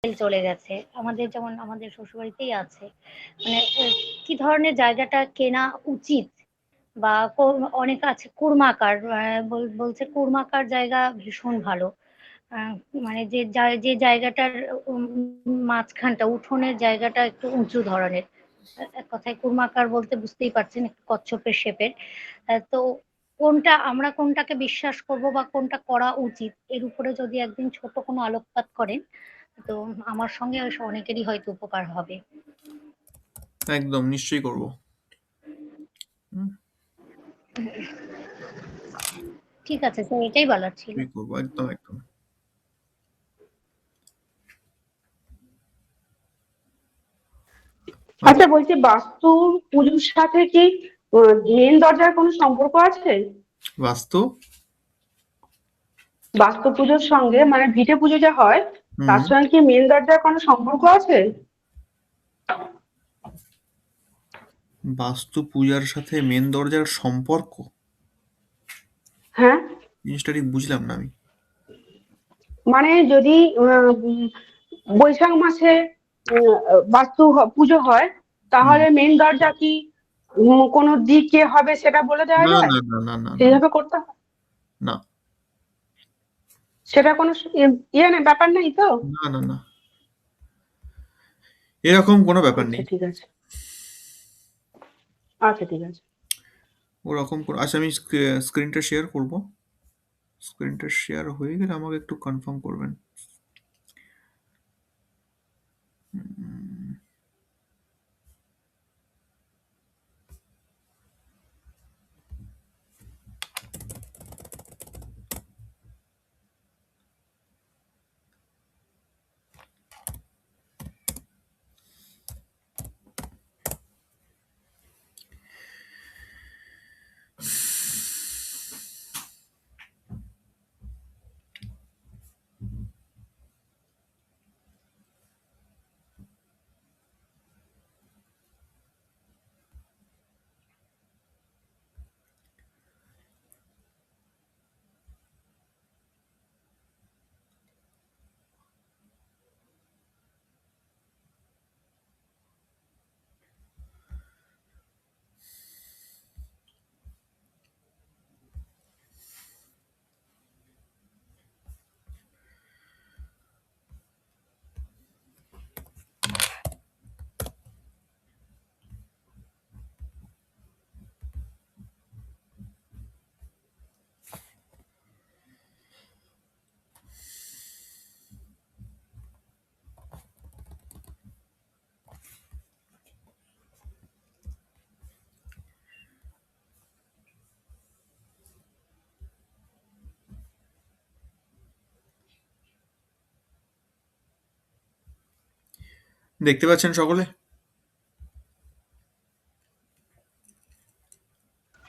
চলে গেছে। আমাদের যেমন আমাদের শ্বশুরবাড়িতেই আছে। মানে কি ধরনের জায়গাটা কেনা উচিত বা অনেকে আছে কুর্মাকার বলছে কুর্মাকার জায়গা ভীষণ ভালো। আ মানে যে জায়গাটার উম মাঝখানটা উঠোনের জায়গাটা একটু উঁচু ধরনের। এক কথায় কুর্মাকার বলতে বুঝতেই পারছেন একটু কচ্ছপের শেপের। তো কোনটাকে বিশ্বাস করব বা কোনটা করা উচিত এর উপরে যদি একদিন ছোট কোনো আলোকপাত করেন, তো আমার সঙ্গে অনেকেরই হয়তো উপকার হবে। একদম নিশ্চয়ই করব। হুম, ঠিক আছে স্যার, এটাই বলার ছিল। নিশ্চয়ই করব, একদম একদম। আচ্ছা, আচ্ছা, বলছি বাস্তু পুজোর সাথে কি মেন দরজার কোনো সম্পর্ক আছে? বাস্তু। বাস্তু পুজোর সঙ্গে মানে ভিটে পুজো যা হয় হুম। তার সঙ্গে কি মেন দরজার কোনো সম্পর্ক আছে? বাস্তু পূজার সাথে মেন দরজার সম্পর্ক? হ্যাঁ, জিনিসটা ঠিক বুঝলাম না আমি। মানে যদি বৈশাখ মাসে বাস্তু পুজো হয়, হুম। তাহলে মেন দরজা কি কোনো দিকে হবে সেটা বলে দেওয়া না যায়? না না না না না সেইভাবে করতে হয়? না সেটা কোনো ইয়ে নেই, ব্যাপার নেই তো? না না না, এরকম কোনো ব্যাপার আচ্ছা নেই। ঠিক আছে, আচ্ছা ঠিক আছে। ওরকম কোনো, আচ্ছা আমি স্ক্রিনটা শেয়ার করব। স্ক্রিনটা শেয়ার হয়ে গেলে আমাকে একটু কনফার্ম করবেন। দেখতে পাচ্ছেন সকলে?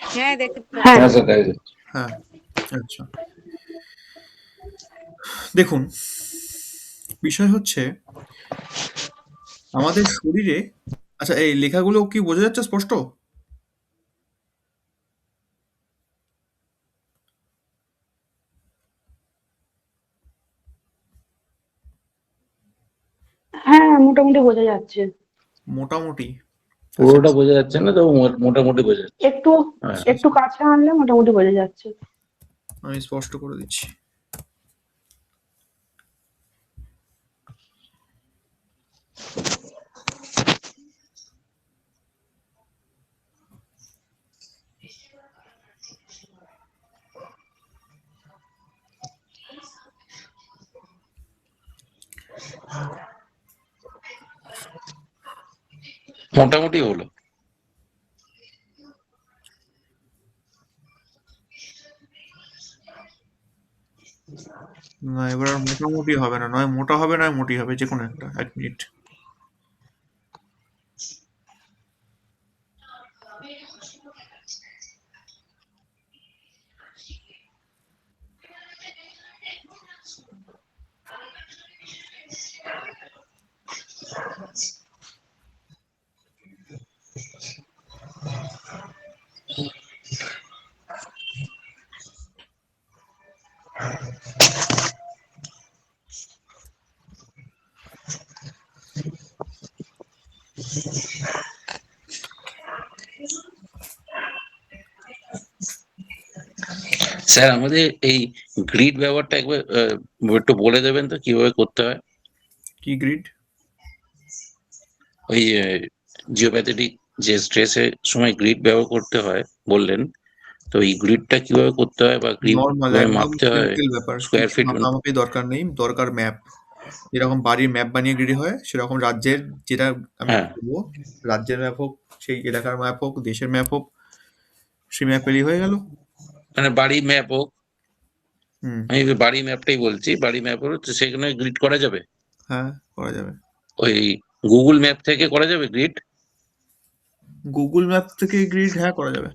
হ্যাঁ, দেখতে হ্যাঁ, পাচ্ছি। হ্যাঁ। আচ্ছা, দেখুন, বিষয় হচ্ছে আমাদের শরীরে, আচ্ছা এই লেখাগুলো কি বোঝা যাচ্ছে স্পষ্ট? হ্যাঁ, মোটামুটি বোঝা যাচ্ছে। মোটামুটি? আচ্ছা, পুরোটা বোঝা যাচ্ছে না, তবু মোটামুটি বোঝা যাচ্ছে। একটু হ্যাঁ। আচ্ছা, একটু আচ্ছা। কাছে আনলে মোটামুটি বোঝা যাচ্ছে। আমি স্পষ্ট করে দিচ্ছি। মোটামুটি হলো। না, এবার আর মোটামুটি হবে না, নয় মোটা হবে নয় মোটি হবে, যে কোনো একটা। 1 মিনিট। স্যার আমাদের এই গ্রিড ব্যবহারটা একবার একটু বলে দেবেন তো কিভাবে করতে হয়? কি গ্রিড? ওই জিওপ্যাথেটিক যে স্ট্রেসের সময় গ্রিড ব্যবহার করতে হয় বললেন, তো এই গ্রিডটা কিভাবে করতে হয় বা গ্রিড নর্মাল কিভাবে একদম মাপতে হয়? সিম্পল ব্যাপার, স্কোয়ার কিছু ফিট? মাপামাপির দরকার নেই, দরকার ম্যাপ। যেরকম বাড়ির ম্যাপ বানিয়ে গ্রিড হয়, সেরকম রাজ্যের, যেটা আমি হ্যাঁ, বলবো, রাজ্যের ম্যাপ হোক, সেই এলাকার ম্যাপ হোক, দেশের ম্যাপ হোক, সেই ম্যাপ পেলেই হয়ে গেল। মানে বাড়ি ম্যাপ হোক, হুম, আমি বাড়ি ম্যাপটাই বলছি, বাড়ি ম্যাপ হলো তো সেখানে গ্রিড করা যাবে? হ্যাঁ, করা যাবে। ওই গুগল ম্যাপ থেকে করা যাবে গ্রিড? গুগল ম্যাপ থেকে গ্রিড, হ্যাঁ, করা যাবে।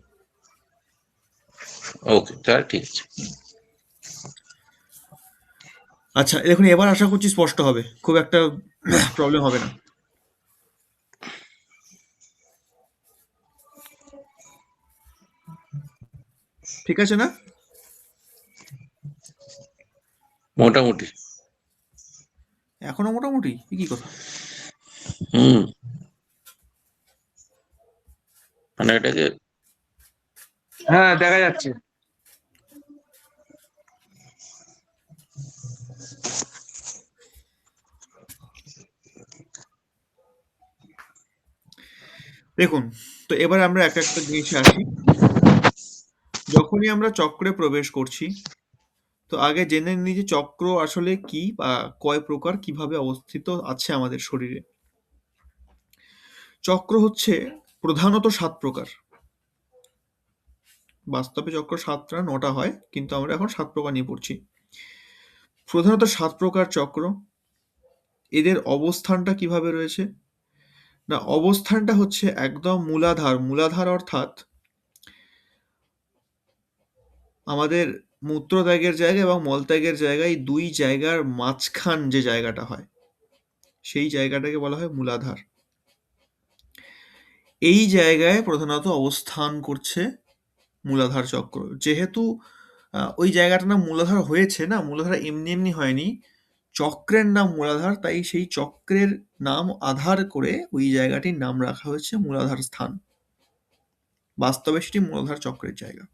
ওকে, তাহলে ঠিক আছে। আচ্ছা, দেখুন এবার আশা করছি স্পষ্ট হবে, খুব একটা প্রবলেম হবে না। ঠিক আছে না? মোটামুটি। এখনো মোটামুটি? এ কি কথা? হুম, মানে এটাকে হ্যাঁ দেখা যাচ্ছে। দেখুন, তো এবার আমরা একটা একটা জিনিসে আসি। যখনই আমরা চক্রে প্রবেশ করছি, তো আগে জেনে নিই যে চক্র আসলে কি বা কয় প্রকার, কিভাবে অবস্থিত আছে আমাদের শরীরে। চক্র হচ্ছে প্রধানত 7 প্রকার। বাস্তবে চক্র 7টা 9টা হয়, কিন্তু আমরা এখন 7 প্রকার নিয়ে পড়ছি। প্রধানত 7 প্রকার চক্র। এদের অবস্থানটা কিভাবে রয়েছে? না, অবস্থানটা হচ্ছে একদম মূলাধার। মূলাধার অর্থাৎ আমাদের মূত্রত্যাগের জায়গা এবং মলত্যাগের জায়গা, এই 2 জায়গার মাঝখান যে জায়গাটা হয়, সেই জায়গাটাকে বলা হয় মূলাধার। এই জায়গায় প্রধানত অবস্থান করছে মূলাধার চক্র। যেহেতু ওই জায়গাটার নাম মূলাধার হয়েছে, না মূলাধার এমনি এমনি হয়নি, চক্রের নাম মূলাধার, তাই সেই চক্রের নাম আধার করে ওই জায়গাটির নাম রাখা হয়েছে মূলাধার স্থান। বাস্তবে সেটি মূলাধার চক্রের জায়গা।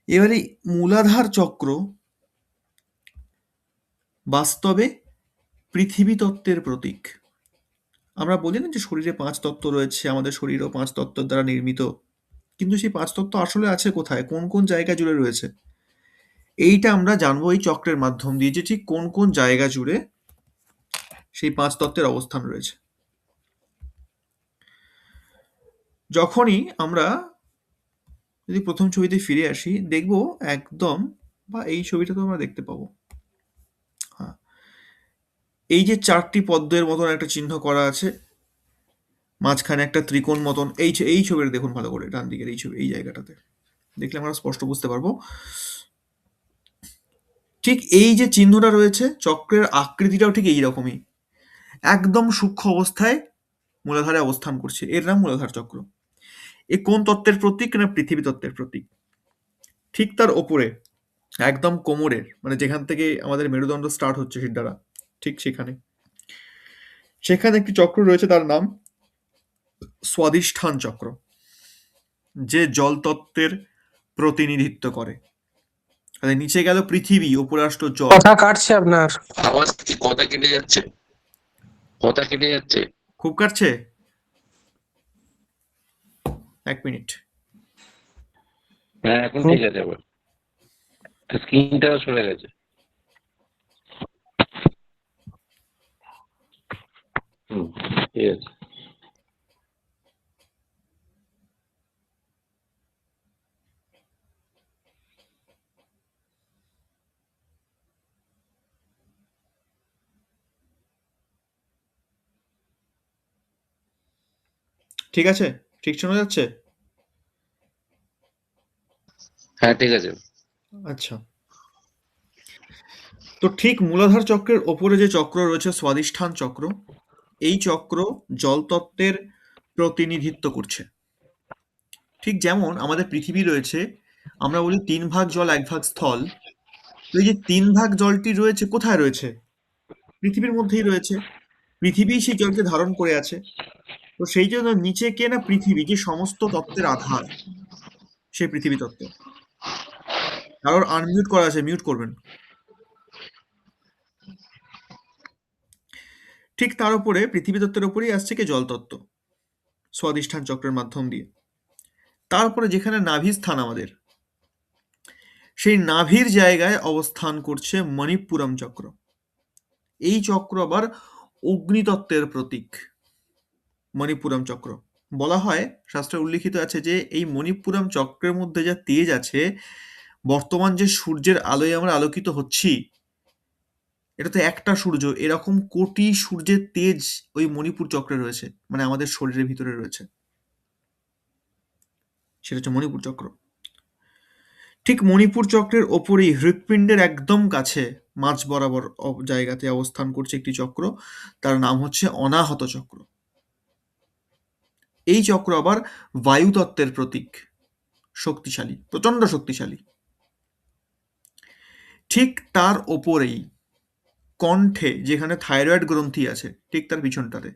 এবারে মূলাধার চক্র বাস্তবে পৃথিবী তত্ত্বের প্রতীক। আমরা বলি না যে শরীরে 5 তত্ত্ব রয়েছে, আমাদের শরীরও 5 তত্ত্বের দ্বারা নির্মিত। কিন্তু সেই 5 তত্ত্ব আসলে আছে কোথায়? কোন কোন জায়গা জুড়ে রয়েছে? এইটা আমরা জানবো এই চক্রের মাধ্যম দিয়ে, যে ঠিক কোন কোন জায়গা জুড়ে সেই 5 তত্ত্বের অবস্থান রয়েছে। যখনই আমরা যদি প্রথম ছবিতে ফিরে আসি, দেখব একদম, বা এই ছবিটা তো আমরা দেখতে পাবো। হ্যাঁ, এই যে 4টি পদ্মের মতন একটা চিহ্ন করা আছে, মাঝখানে একটা ত্রিকোণ মতন, এই ছবিটা দেখুন ভালো করে, ডান দিকের এই ছবি, এই জায়গাটাতে দেখলে আমরা স্পষ্ট বুঝতে পারবো। ঠিক এই যে চিহ্নটা রয়েছে, চক্রের আকৃতিটাও ঠিক এইরকমই, একদম সূক্ষ্ম অবস্থায় মূলাধারে অবস্থান করছে। এর নাম মূলাধার চক্র। এ কোন তত্ত্বের প্রতীক? না পৃথিবী তত্ত্বের প্রতীক। ঠিক তার ওপরে একদম কোমরের, মানে যেখান থেকে আমাদের মেরুদণ্ড স্টার্ট হচ্ছে সিদ্ধারা, ঠিক সেখানে একটি চক্র রয়েছে, তার নাম স্বাধিষ্ঠান চক্র, যে জল তত্ত্বের প্রতিনিধিত্ব করে। তাহলে নিচে গেল পৃথিবী, উপরে আসলো জল। কথা কাটছে আপনার। আওয়াজ কি, কথা কেটে যাচ্ছে? কথা কেটে যাচ্ছে? খুব কাটছে? 1 মিনিট। হ্যাঁ, এখন ঠিক আছে। আবার স্ক্রিনটাও সরে গেছে। হুম, ঠিক আছে। ঠিক আছে? ঠিক শোনা যাচ্ছে? হ্যাঁ, ঠিক আছে। আচ্ছা, তো ঠিক মূলাধার চক্রের ওপরে যে চক্র রয়েছে স্বাধিষ্ঠান চক্র, এই চক্র জলতত্ত্বের প্রতিনিধিত্ব করছে। ঠিক যেমন আমাদের পৃথিবী রয়েছে, আমরা বলি 3 ভাগ জল 1 ভাগ স্থল। তো এই যে 3 ভাগ জলটি রয়েছে কোথায় রয়েছে? পৃথিবীর মধ্যেই রয়েছে। পৃথিবী সেই জলকে ধারণ করে আছে। তো সেই জন্য নিচে কে না পৃথিবী, যে সমস্ত তত্ত্বের আধার, সেই পৃথিবী তত্ত্ব। কারোর আনমিউট করা আছে, মিউট করবেন। ঠিক তার উপরে পৃথিবী তত্ত্বের উপরেই আসছে কি জল তত্ত্ব, স্বাধিষ্ঠান চক্রের মাধ্যম দিয়ে। তারপরে যেখানে নাভি স্থান আমাদের, সেই নাভির জায়গায় অবস্থান করছে মণিপুরম চক্র। এই চক্র আবার অগ্নিতত্ত্বের প্রতীক। মণিপুরম চক্র বলা হয়, শাস্ত্রে উল্লিখিত আছে যে এই মণিপুরম চক্রের মধ্যে যা তেজ আছে, বর্তমান যে সূর্যের আলোয় আমরা আলোকিত হচ্ছি, এটা তো একটা সূর্য, এরকম কোটি সূর্যের তেজ ওই মণিপুর চক্রে রয়েছে, মানে আমাদের শরীরের ভিতরে রয়েছে। সেটা হচ্ছে মণিপুর চক্র। ঠিক মণিপুর চক্রের ওপরেই হৃৎপিণ্ডের একদম কাছে মাঝ বরাবর জায়গাতে অবস্থান করছে একটি চক্র, তার নাম হচ্ছে অনাহত চক্র। এই চক্র আবার বায়ুতত্ত্বের প্রতীক, শক্তিশালী, প্রচন্ড শক্তিশালী। ঠিক তার ওপরেই কণ্ঠে যেখানে থাইরয়েড গ্রন্থি আছে, ঠিক তার পিছনটাতে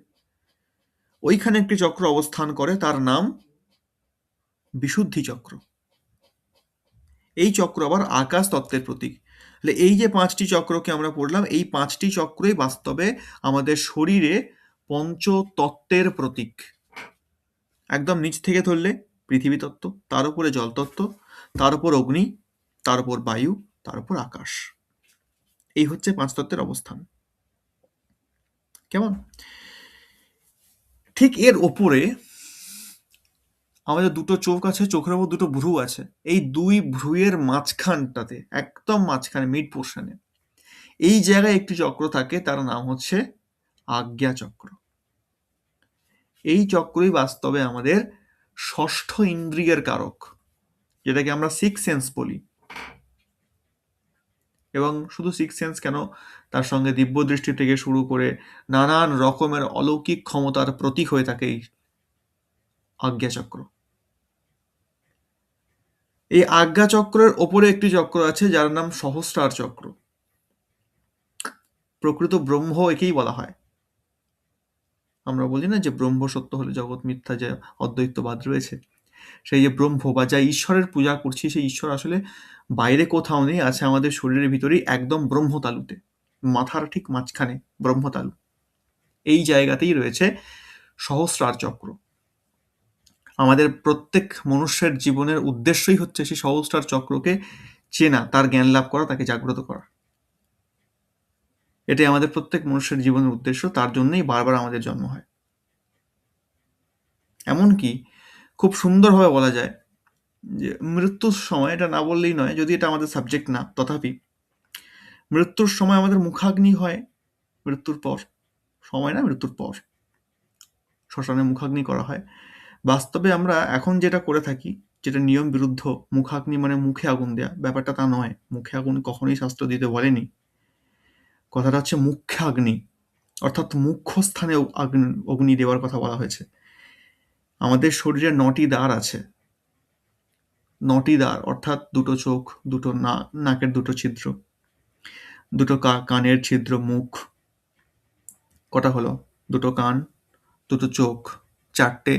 ওইখানে একটি চক্র অবস্থান করে, তার নাম বিশুদ্ধি চক্র। এই চক্র আবার আকাশ তত্ত্বের প্রতীক। তাহলে এই যে 5টি চক্রকে আমরা পড়লাম, এই 5টি চক্রই বাস্তবে আমাদের শরীরে পঞ্চতত্ত্বের প্রতীক। একদম নিচ থেকে ধরলে পৃথিবী তত্ত্ব, তার উপরে জল তত্ত্ব, তার উপর অগ্নি, তার উপর বায়ু, তার উপর আকাশ। এই হচ্ছে 5 তত্ত্বের অবস্থান। কেমন? ঠিক এর ওপরে আমাদের দুটো চোখ আছে, চোখের উপর দুটো ভ্রু আছে। এই 2 ভ্রুয়ের মাঝখানটাতে, একদম মাঝখানে মিড পোর্শনে, এই জায়গায় একটি চক্র থাকে, তার নাম হচ্ছে আজ্ঞা চক্র। এই চক্রই বাস্তবে আমাদের ষষ্ঠ ইন্দ্রিয়ের কারক, যেটাকে আমরা 6 সেন্স বলি। এবং শুধু 6 সেন্স কেন, তার সঙ্গে দিব্য দৃষ্টি থেকে শুরু করে নানান রকমের অলৌকিক ক্ষমতার প্রতীক হয়ে থাকে এই আজ্ঞা চক্র। এই আজ্ঞা চক্রের ওপরে একটি চক্র আছে যার নাম সহস্রার চক্র। প্রকৃত ব্রহ্ম একেই বলা হয়। আমরা বলি না যে ব্রহ্ম সত্য হলে জগৎ মিথ্যা, যে অদ্বৈতবাদ রয়েছে, সেই যে ব্রহ্ম বা যা ঈশ্বরের পূজা করছি, সেই ঈশ্বর আসলে বাইরে কোথাও নেই, আছে আমাদের শরীরের ভিতরেই, একদম ব্রহ্মতালুতে, মাথার ঠিক মাঝখানে ব্রহ্মতালু। এই জায়গাতেই রয়েছে সহস্রার চক্র। আমাদের প্রত্যেক মনুষ্যের জীবনের উদ্দেশ্যই হচ্ছে সেই সহস্রার চক্রকে চেনা, তার জ্ঞান লাভ করা, তাকে জাগ্রত করা। এটাই আমাদের প্রত্যেক মনুষ্যের জীবনের উদ্দেশ্য, তার জন্যই বারবার আমাদের জন্ম হয়। এমনকি খুব সুন্দরভাবে বলা যায় যে মৃত্যুর সময়, এটা না বললেই নয়, যদি এটা আমাদের সাবজেক্ট না, তথাপি মৃত্যুর সময় আমাদের মুখাগ্নি হয়। মৃত্যুর পর, সময় না, মৃত্যুর পর শ্মশানে মুখাগ্নি করা হয়। বাস্তবে আমরা এখন যেটা করে থাকি, যেটা নিয়ম বিরুদ্ধ, মুখাগ্নি মানে মুখে আগুন দেয়া, ব্যাপারটা তা নয়। মুখে আগুন কখনোই শাস্ত্র দিতে বলেনি। কথাটা হচ্ছে মুখ্যাগ্নি, অর্থাৎ মুখ্য স্থানে অগ্নি দেওয়ার কথা বলা হয়েছে। আমাদের শরীরে 9টি দ্বার আছে। 9টি দ্বার অর্থাৎ 2টো চোখ, 2টো নাকের 2টো ছিদ্র, 2টো কানের ছিদ্র, মুখ। কটা হলো? 2টো কান, 2টো চোখ, 4টে,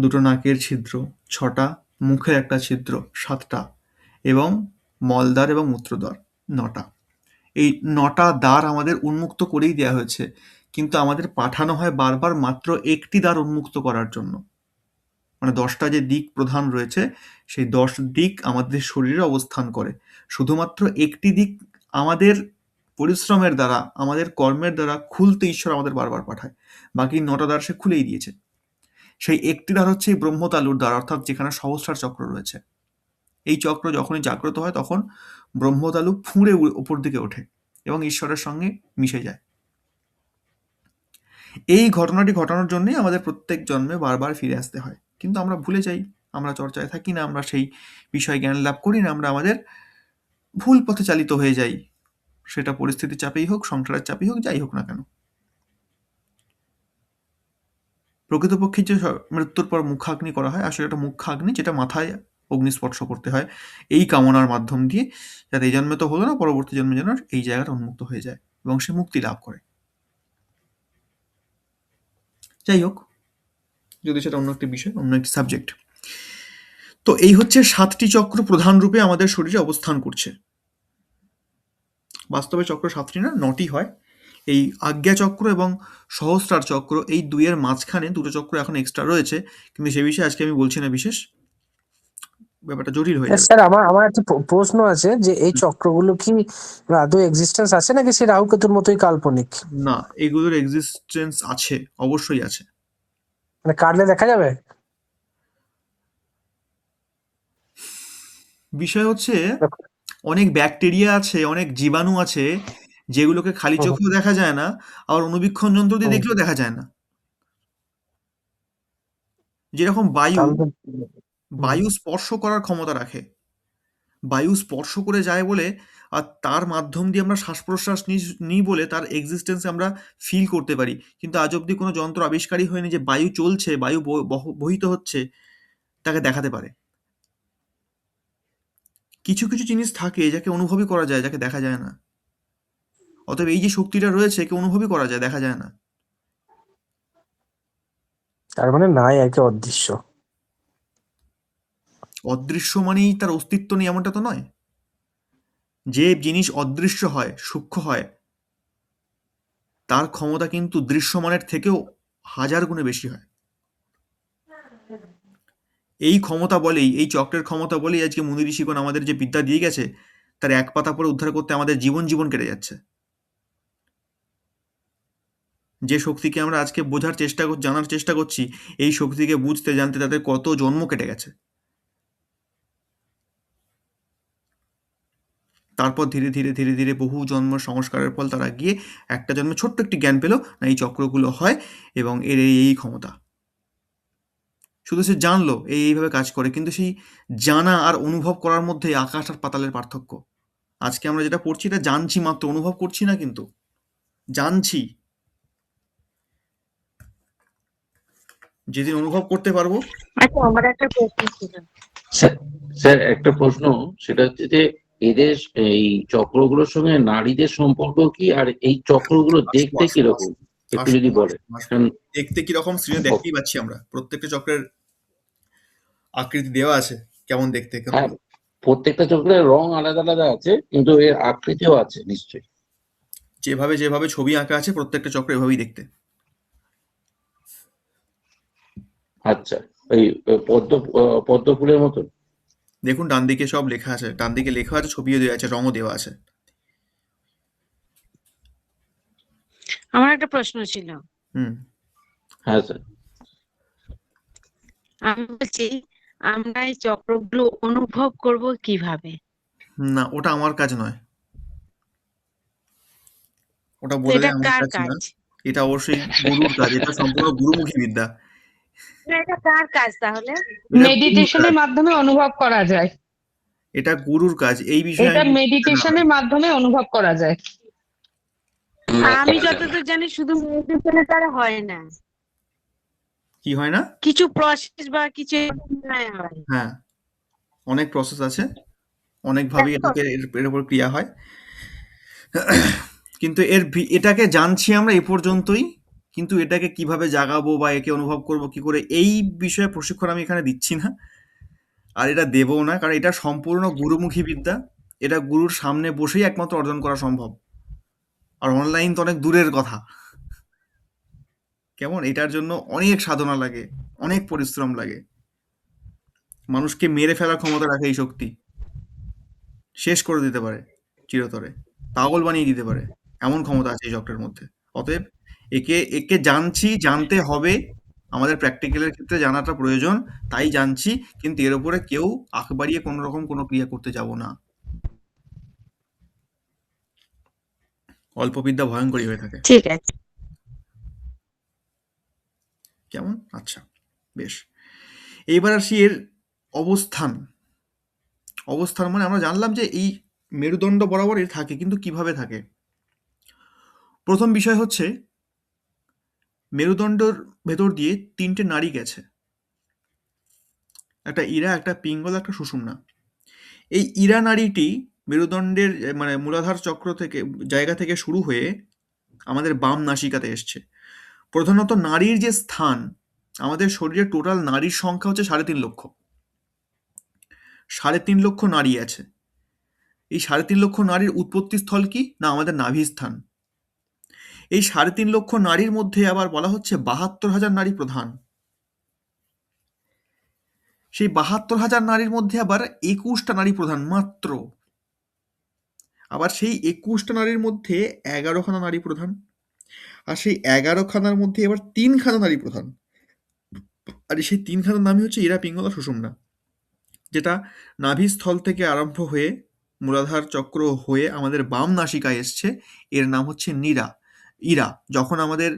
2টো নাকের ছিদ্র 6টা, মুখের একটা ছিদ্র 7টা, এবং মলদ্বার এবং মূত্রদ্বার 9টা। এই 9টা দ্বার আমাদের উন্মুক্ত করেই দেওয়া হয়েছে, কিন্তু আমাদের পাঠানো হয় বারবার মাত্র একটি দ্বার উন্মুক্ত করার জন্য। মানে 10টা যে দিক প্রধান রয়েছে, সেই 10 দিক আমাদের শরীরে অবস্থান করে। শুধুমাত্র একটি দিক আমাদের পরিশ্রমের দ্বারা, আমাদের কর্মের দ্বারা খুলতে ঈশ্বর আমাদের বারবার পাঠায়। বাকি 9টা দ্বার সে খুলেই দিয়েছে। সেই একটি দ্বার হচ্ছে এই ব্রহ্মতালুর দ্বার, অর্থাৎ যেখানে সহস্রার চক্র রয়েছে। এই চক্র যখনই জাগ্রত হয়, তখন ব্রহ্মতালু ফুঁড়ে উপর দিকে ওঠে এবং ঈশ্বরের সঙ্গে মিশে যায়। এই ঘটনাটি ঘটানোর জন্যই আমাদের প্রত্যেক জন্মে বারবার ফিরে আসতে হয়। কিন্তু আমরা ভুলে যাই, আমরা চর্চায় থাকি না, আমরা সেই বিষয়ে জ্ঞান লাভ করি না, আমরা আমাদের ভুল পথে চালিত হয়ে যাই। সেটা পরিস্থিতির চাপেই হোক, সংসারের চাপেই হোক, যাই হোক না কেন। প্রকৃতপক্ষে যে মৃত্যুর পর মুখাগ্নি করা হয়, আসলে একটা মুখাগ্নি, যেটা মাথায় অগ্নিস্পর্শ করতে হয় এই কামনার মাধ্যম দিয়ে, যাতে এই জন্মে তো হলো না, পরবর্তী জন্মে যেন এই জায়গাটা উন্মুক্ত হয়ে যায় এবং সে মুক্তি লাভ করে। যাই হোক, যদি সেটা অন্য একটি বিষয়, অন্য একটি সাবজেক্ট। তো এই হচ্ছে 7টি চক্র প্রধান রূপে আমাদের শরীরে অবস্থান করছে। বাস্তবে চক্র 7টি না, 9টি হয়। এই আজ্ঞা চক্র এবং সহস্রার চক্র, এই দুইয়ের মাঝখানে দুটো চক্র এখন এক্সট্রা রয়েছে, কিন্তু সে বিষয়ে আজকে আমি বলছি না, বিশেষ ব্যাপারটা জটিল হয়ে যাবে। স্যার, আমার আমার একটা প্রশ্ন আছে যে এই চক্রগুলো কি আদৌ এক্সিস্টেন্স আছে নাকি সে রাহু কেতুর মতোই কাল্পনিক? না, এগুলোর এক্সিস্টেন্স আছে, অবশ্যই আছে। মানে কাটলে দেখা যাবে? বিষয় হচ্ছে অনেক ব্যাকটেরিয়া আছে, অনেক জীবাণু আছে, যেগুলোকে খালি হুম, চোখেও দেখা যায় না, আবার অনুবীক্ষণ যন্ত্র দিয়ে হুম। দেখলেও দেখা যায় না। যেরকম বায়ু, তাহলে তো হুম, বায়ু স্পর্শ করার ক্ষমতা রাখে, বায়ু স্পর্শ করে যায় বলে, আর তার মাধ্যম দিয়ে আমরা শ্বাস প্রশ্বাস নিই বলে তার এক্সিস্টেন্স আমরা ফিল করতে পারি। কিন্তু আজ অব্দি কোনো যন্ত্র আবিষ্কারই হয়নি যে বায়ু চলছে, বায়ু বহিত হচ্ছে, তাকে দেখাতে পারে। কিছু কিছু জিনিস থাকে যাকে অনুভবই করা যায়, যাকে দেখা যায় না। অতএব এই যে শক্তিটা রয়েছে, একে অনুভবই করা যায়, দেখা যায় না। তার মানে নাই আর কি, অদৃশ্য। অদৃশ্য মানেই তার অস্তিত্ব নেই এমনটা তো নয়। যে জিনিস অদৃশ্য হয়, সূক্ষ্ম হয়, তার ক্ষমতা কিন্তু দৃশ্যমানের থেকেও 1000 গুণে বেশি হয়। এই ক্ষমতা বলেই, এই চক্রের ক্ষমতা বলেই আজকে মুনি ঋষিগণ আমাদের যে বিদ্যা দিয়ে গেছে, তার এক পাতা পরে উদ্ধার করতে আমাদের জীবন জীবন কেটে যাচ্ছে। যে শক্তিকে আমরা আজকে বোঝার চেষ্টা জানার চেষ্টা করছি, এই শক্তিকে বুঝতে জানতে তাদের কত জন্ম কেটে গেছে। তারপর ধীরে ধীরে ধীরে ধীরে বহু জন্ম সংস্কারের ফল তারা গিয়ে একটা জন্মে ছোট্ট একটি জ্ঞান পেল, না এই চক্রগুলো হয় এবং এর এই ক্ষমতা। শুধু সে জানলো এইভাবে কাজ করে, কিন্তু সেই জানা আর অনুভব করার মধ্যে আকাশ আর পাতালের পার্থক্য। আজকে আমরা যেটা পড়ছি এটা জানছি মাত্র, অনুভব করছি না, কিন্তু জানছি। যেদিন অনুভব করতে পারবো। আচ্ছা, আমার একটা প্রশ্ন ছিল। স্যার স্যার, একটা প্রশ্ন, সেটা হচ্ছে যে এদের এই চক্রগুলোর সঙ্গে নারীদের সম্পর্ক কি, আর এই চক্রগুলো আসবো দেখতে আসবো কিরকম, আসবো একটু আসবো যদি বলেন। আসবো আসবো। কারণ দেখতে কিরকম স্ক্রিনে দেখতেই পাচ্ছি আমরা, প্রত্যেকটা চক্রের আকৃতি দেওয়া আছে, কেমন দেখতে কেমন। হ্যাঁ, প্রত্যেকটা চক্রের রং আলাদা আলাদা আছে, কিন্তু এর আকৃতিও আছে নিশ্চয়ই। যেভাবে যেভাবে ছবি আঁকা আছে, প্রত্যেকটা চক্র এভাবেই দেখতে। আচ্ছা, ওই পদ্ম পদ্ম ফুলের মতন। দেখুন ডান দিকে সব লেখা আছে, ডান দিকে লেখা আছে, ছবিও দেওয়া আছে, রঙও দেওয়া আছে। আমার একটা প্রশ্ন ছিল। হুম। হ্যাঁ স্যার। আমি বলছি, আমরা এই চক্রগুলো অনুভব করব কিভাবে? না, ওটা আমার কাজ নয়, ওটা তো বলে এটা দেয় আমার কার কাজ না। কাজ? এটা অবশ্যই গুরুর কাজ, এটা সম্পূর্ণ গুরুমুখী বিদ্যা। না, এটা কার কাজ তাহলে? এটা গুরুর কাজ, মেডিটেশনের মাধ্যমে অনুভব করা যায়। এটা গুরুর কাজ। এই বিষয়ে এটা আমি বলতে না। মেডিটেশনের মাধ্যমে অনুভব করা যায়। আমি যতদূর জানি শুধু মেডিটেশনের দ্বারা হয় না, কি হয় না? কিছু প্রসেস বা কিছু হয়। হ্যাঁ, অনেক প্রসেস আছে, অনেকভাবেই এর উপর ক্রিয়া হয়। কিন্তু এটাকে জানছি আমরা এ পর্যন্তই। কিন্তু এটাকে কিভাবে জাগাবো বা একে অনুভব করব কি করে, এই বিষয়ে প্রশিক্ষণ আমি এখানে দিচ্ছি না, আর এটা দেবও না, কারণ এটা সম্পূর্ণ গুরুমুখী বিদ্যা। এটা গুরুর সামনে বসেই একমাত্র অর্জন করা সম্ভব। আর অনলাইন তো অনেক দূরের কথা। কেমন, এটার জন্য অনেক সাধনা লাগে, অনেক পরিশ্রম লাগে। মানুষকে মেরে ফেলার ক্ষমতা রাখে এই শক্তি, শেষ করে দিতে পারে চিরতরে, পাগল বানিয়ে দিতে পারে, এমন ক্ষমতা আছে এই চক্রের মধ্যে। অতএব একে একে জানছি, জানতে হবে, আমাদের প্র্যাকটিক্যালের ক্ষেত্রে জানাটা প্রয়োজন, তাই জানছি। কিন্তু এর উপরে কেউ আখ বাড়িয়ে কোনো রকম কোনো ক্রিয়া করতে যাব না। অল্প বিদ্যা ভয়ঙ্করী হয়ে থাকে। ঠিক আছে। কেমন, আচ্ছা, বেশ। এইবার আসি এর অবস্থান। অবস্থান মানে আমরা জানলাম যে এই মেরুদণ্ড বরাবর এর থাকে, কিন্তু কিভাবে থাকে। প্রথম বিষয় হচ্ছে, মেরুদণ্ডর ভেতর দিয়ে 3টে নাড়ি গেছে, একটা ইরা, একটা পিঙ্গলা, একটা সুষুম্না। এই ইরা নাড়িটি মেরুদণ্ডের মানে মূলাধার চক্র থেকে জায়গা থেকে শুরু হয়ে আমাদের বাম নাসিকাতে এসছে। প্রধানত নারীর যে স্থান, আমাদের শরীরে টোটাল নারীর সংখ্যা হচ্ছে 3.5 লক্ষ। 3.5 লক্ষ নারী আছে। এই 3.5 লক্ষ নারীর উৎপত্তি স্থল কি? না আমাদের নাভি স্থান। এই 3.5 লক্ষ নারীর মধ্যে আবার বলা হচ্ছে 72,000 নারী প্রধান। সেই 72,000 নারীর মধ্যে আবার 21টা নারী প্রধান মাত্র। আবার সেই 21টা নারীর মধ্যে 11খানা নারী প্রধান। আর সেই 11খানার মধ্যে এবার 3খানা নারী প্রধান। আর সেই 3খানার নামই হচ্ছে ইরা, পিঙ্গলা, সুষুম্না, যেটা নাভিস্থল থেকে আরম্ভ হয়ে মূলাধার চক্র হয়ে আমাদের বাম নাসিকায় এসছে। এর নাম হচ্ছে ইরা। যখন আমাদের